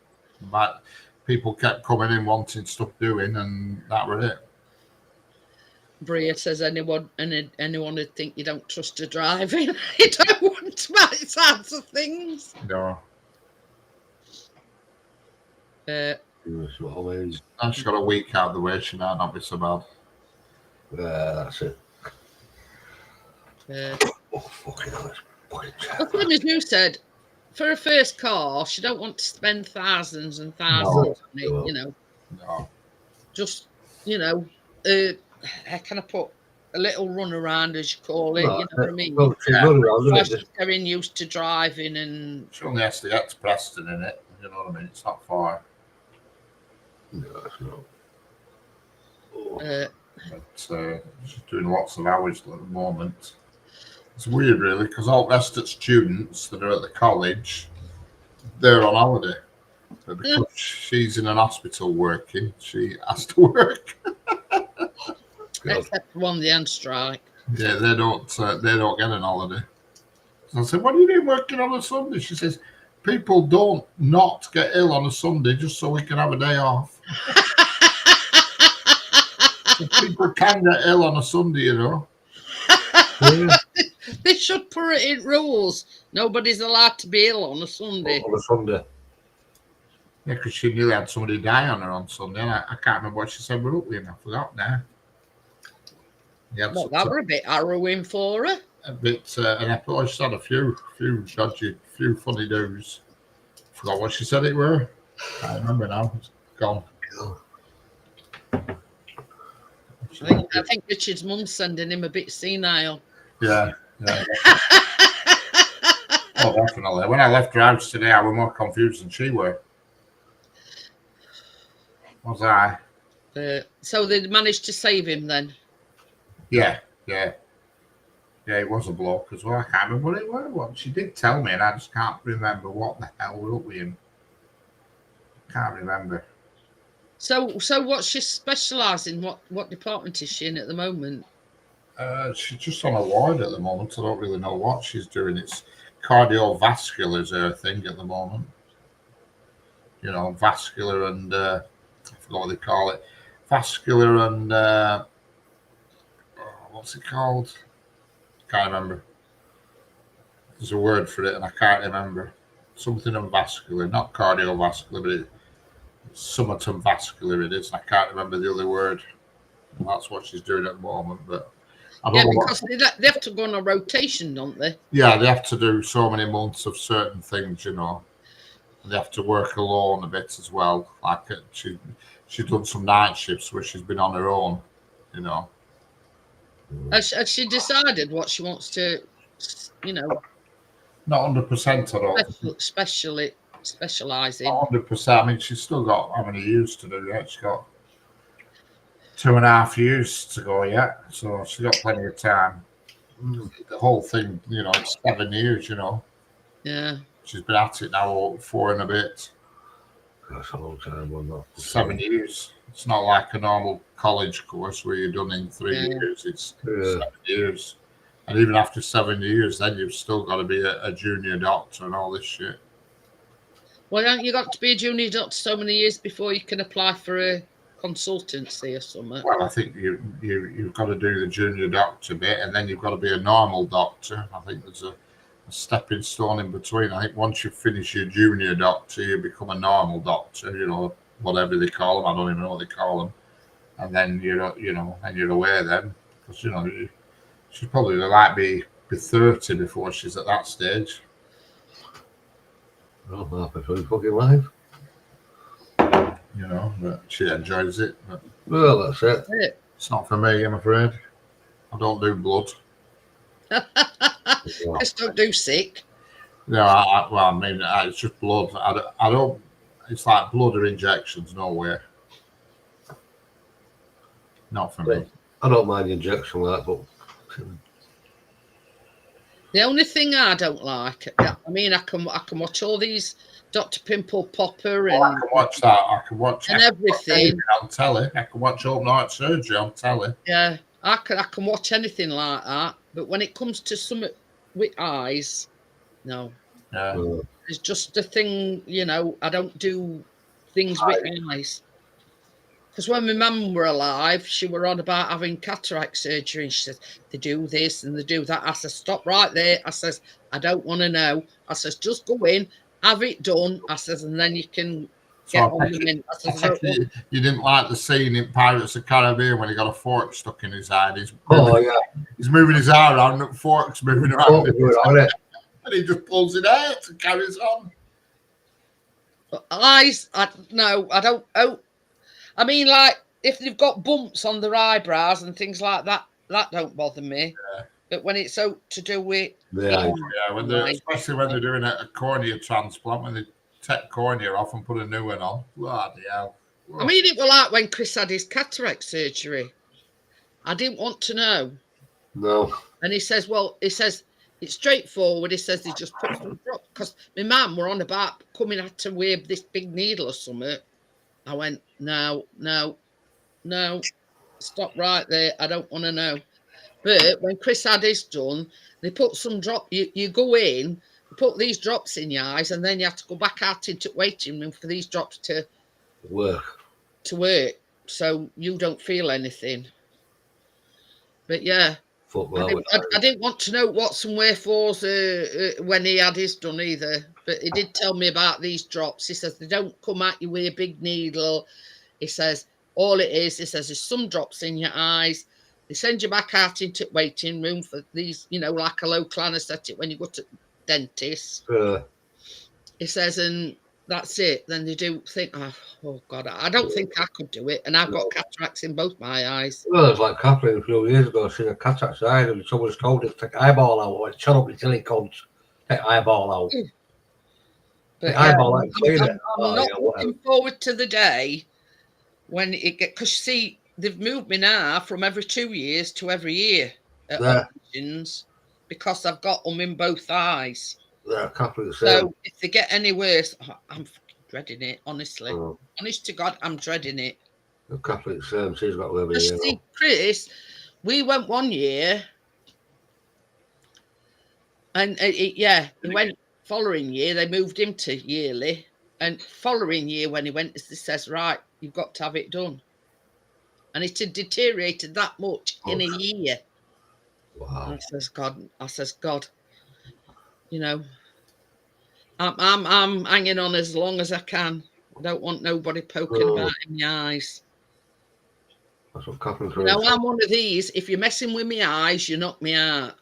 But people kept coming in wanting stuff doing, and that was it. Bria says anyone would think you don't trust her driving. You don't want to make sense of things. No. That's what I mean. And she's got a week out of the way. She might not be so bad. That's it. Oh, fucking hell. The thing as you said, for a first car, she don't want to spend thousands and thousands on it, you know. No. Just, you know, how can I put a little run around, as you call it, you know what I mean? Well, she's running around, She's getting used to driving, and She only has to get to Preston in it. You know what I mean? It's not far. No, it's not. But she's doing lots of hours at the moment. It's weird, really, because all the rest of the students that are at the college, they're on holiday. But because she's in an hospital working, she has to work. except one the end strike. Yeah, they don't get an holiday. So I said, "What are you doing working on a Sunday?" She says, "People don't not get ill on a Sunday just so we can have a day off." So people can get ill on a Sunday, you know. Yeah. They should put it in rules. Nobody's allowed to be ill on a Sunday. On a Sunday. Yeah, because she nearly had somebody die on her on Sunday. And I can't remember what she said we're up with. I forgot now. Yeah, Well, that were a bit harrowing for her. A bit, and I thought she had a few dodgy, few funny do's. Forgot what she said it were. Can't remember now. It's gone. I think Richard's mum's sending him a bit senile. Yeah. Oh, definitely. When I left her house today, I was more confused than she were. Was I? So they managed to save him then? Yeah. It was a bloke as well. I can't remember what it was. What she did tell me, and I just can't remember what the hell was up with him. Can't remember. So what's she specialising? What department is she in at the moment? She's just on a ward at the moment. I don't really know what she's doing. It's cardiovascular is her thing at the moment. You know, vascular and I forgot what they call it. Vascular and what's it called? Can't remember. There's a word for it, and I can't remember. something vascular, not cardiovascular, but something vascular it is. I can't remember the other word. That's what she's doing at the moment, but I don't Yeah, know because they have to go on a rotation, don't they? Yeah, they have to do so many months of certain things, And they have to work alone a bit as well. Like she's done some night shifts where she's been on her own, Has she decided what she wants to, Not 100%, I don't. specialize in? Not 100%. I mean, she's still got how many years to do yet? She's got 2.5 years to go yet, so she's got plenty of time. The whole thing, it's 7 years. Yeah. She's been at it now 4 and a bit. That's a long time, wasn't it? 7 years. It's not like a normal college course where you're done in 3 years. It's 7 years. And even after 7 years, then you've still got to be a junior doctor and all this shit. Well, haven't you got to be a junior doctor so many years before you can apply for a consultancy or something? Well, I think you've got to do the junior doctor bit, and then you've got to be a normal doctor. I think there's a stepping stone in between. I think once you finish your junior doctor, you become a normal doctor, whatever they call them. I don't even know what they call them. And then and you're aware then, because she's probably like be 30 before she's at that stage. Oh, halfway through fucking life. But she enjoys it. But Well, that's it. it's not for me, I'm afraid. I don't do blood. Just don't do sick. No, it's just blood. I don't. It's like blood or injections. Nowhere. Not for me. I don't mind the injection like, but The only thing I don't like, I can watch all these Dr. Pimple Popper and I can watch that. I can watch everything on telly. I can watch open heart surgery on telly. Yeah, I can watch anything like that. But when it comes to something with eyes, no. Yeah. It's just a thing, I don't do things with eyes. Because when my mum were alive, she were on about having cataract surgery, and she says, they do this and they do that. I says, stop right there. I says, I don't want to know. I says, just go in, have it done. I says, and then you can get on the mend. I says, you didn't like the scene in Pirates of the Caribbean when he got a fork stuck in his eye. He's moving his eye around, and the fork's moving around. And he just pulls it out and carries on. Eyes, I don't. Oh, I mean, like, if they've got bumps on their eyebrows and things like that, that don't bother me. Yeah. But when it's so to do with especially when they're doing a cornea transplant, when they take cornea off and put a new one on. Bloody hell. I mean, it was like when Chris had his cataract surgery. I didn't want to know. No. And he says, it's straightforward. He says they just put some drops, because my mum were on about coming out to wear this big needle or something. I went, no, stop right there. I don't want to know. But when Chris had his done, they put some drop. You go in, you put these drops in your eyes, and then you have to go back out into waiting room for these drops to work. So you don't feel anything. But yeah, I didn't want to know what's and wherefores when he had his done either. But he did tell me about these drops. He says they don't come at you with a big needle. He says all it is, he says, there's some drops in your eyes. They send you back out into waiting room for these, like a local anaesthetic when you go to dentist. He says, and that's it. Then they do think, oh God, I don't think I could do it. And I've got cataracts in both my eyes. Well, it's like Kathleen a few years ago. She had a cataract's eye, and someone was told her to take eyeball out. I went, shut up, you silly cunt. Take eyeball out. But I'm not looking forward to the day when it gets, because see, they've moved me now from every 2 years to every year at operations, because I've got them in both eyes. So if they get any worse, I'm dreading it, honestly. Honest to God, I'm dreading it. Catholic same, she's got over here. See, Chris, we went 1 year, and he went. Following year, they moved him to yearly, and following year when he went, it says, right, you've got to have it done. And it had deteriorated that much in a year. Wow. I says, God, I'm hanging on as long as I can. I don't want nobody poking about in my eyes. That's what Catherine You know, I'm one of these. If you're messing with my eyes, you knock me out.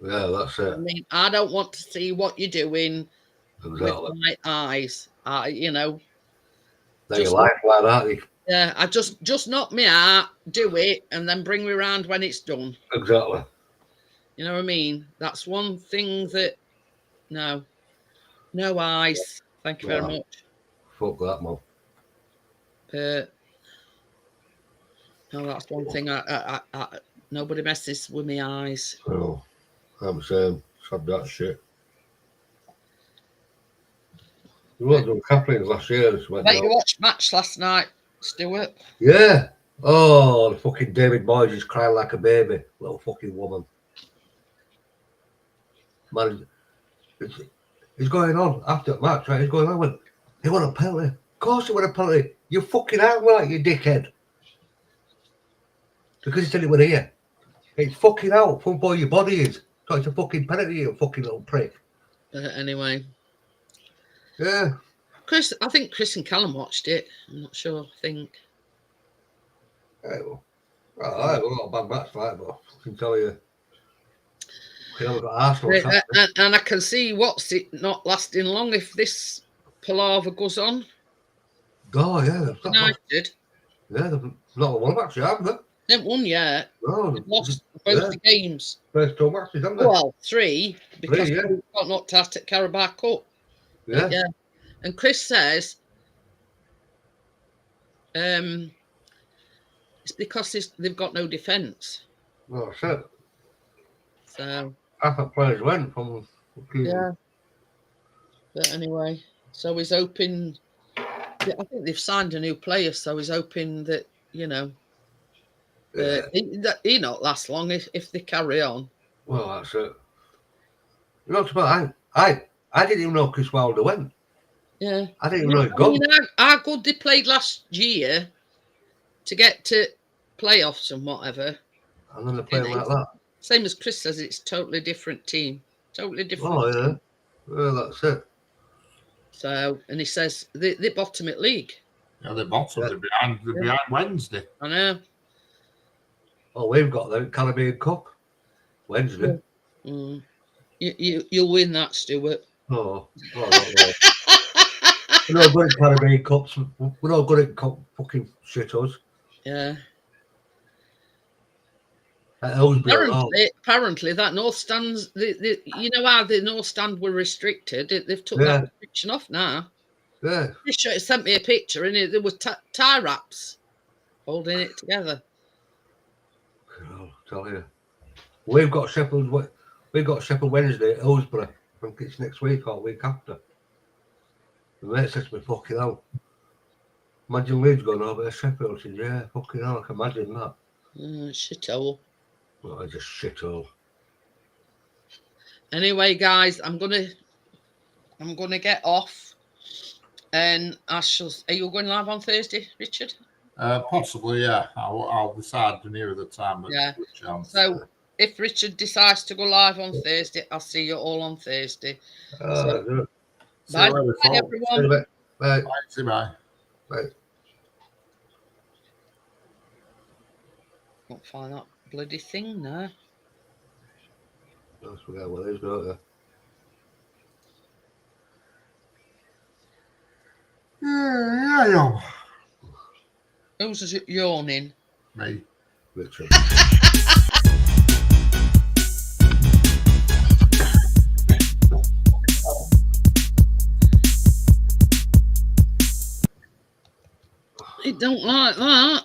Yeah, that's it. I mean, I don't want to see what you're doing with my eyes. You know, they're your lifeline, aren't they? Yeah, I just knock me out, do it, and then bring me around when it's done. Exactly. You know what I mean? That's one thing that no eyes. Thank you very much. Fuck that, man. No, that's one thing. I nobody messes with my eyes. Oh, I'm saying, stop that shit. You weren't doing Catherine's last year. Bet you watched Match last night, Stuart. Yeah. Oh, the fucking David Moyes is crying like a baby, little fucking woman. Man, he's going on after the match, right? He's going on with, he won a penalty. Of course he won a penalty. You fucking act like you dickhead. Because he said it was here. It's fucking out from where your body is. So it's a fucking penalty, you fucking little prick. Anyway. Yeah. I think Chris and Callum watched it. I'm not sure. I think. Yeah, well, I have a lot of bad match like, but I can tell you. We've got Arsenal. And I can see what's it not lasting long if this palaver goes on. Oh, yeah. United. Yeah, they've not won actually, haven't they? They haven't won yet. No. They've lost both the games. First two matches, haven't they? Well, 3, because we got knocked out at Carabao Cup. Yeah. Yeah. And Chris says it's because they've got no defence. Well, that's it. So half the players went from. Yeah. But anyway, so he's hoping. I think they've signed a new player, so he's hoping that he not last long if they carry on. Well, that's it. You know, I didn't even know Chris Wilder went. Yeah, I didn't even know he'd gone. How good they played last year to get to playoffs and whatever. And then they're playing like that. Same as Chris says, it's totally different team. Totally different. Oh, yeah. Well, that's it. So, and he says they're bottom at league. Yeah, they're bottom. They're behind Wednesday. I know. Oh, we've got the Caribbean Cup Wednesday. Mm. You'll win that, Stuart. Oh, we're not good at Caribbean Cups. We're not good at fucking shitos. Yeah. Apparently, that North Stands, you know how the North Stand were restricted? They've took that restriction off now. Yeah. He sent me a picture and there was tie wraps holding it together. I'll tell you. We've got Sheffield Wednesday at Hillsborough. I think it's next week or week after. The mate says to me, fucking hell. Imagine Leeds going over to Sheffield. I said, yeah, fucking hell, I can imagine that. Shithole. Well, it's a shithole. Anyway, guys, I'm gonna get off, and I shall. Are you going live on Thursday, Richard? Possibly, yeah. I'll decide nearer the time. Yeah. So if Richard decides to go live on Thursday, I'll see you all on Thursday. Bye, everyone. Bye. Bye. Bye. Can't find that bloody thing now. Let's forget what it is, don't you? Yeah. Who's yawning? Me. Richard. It don't like that.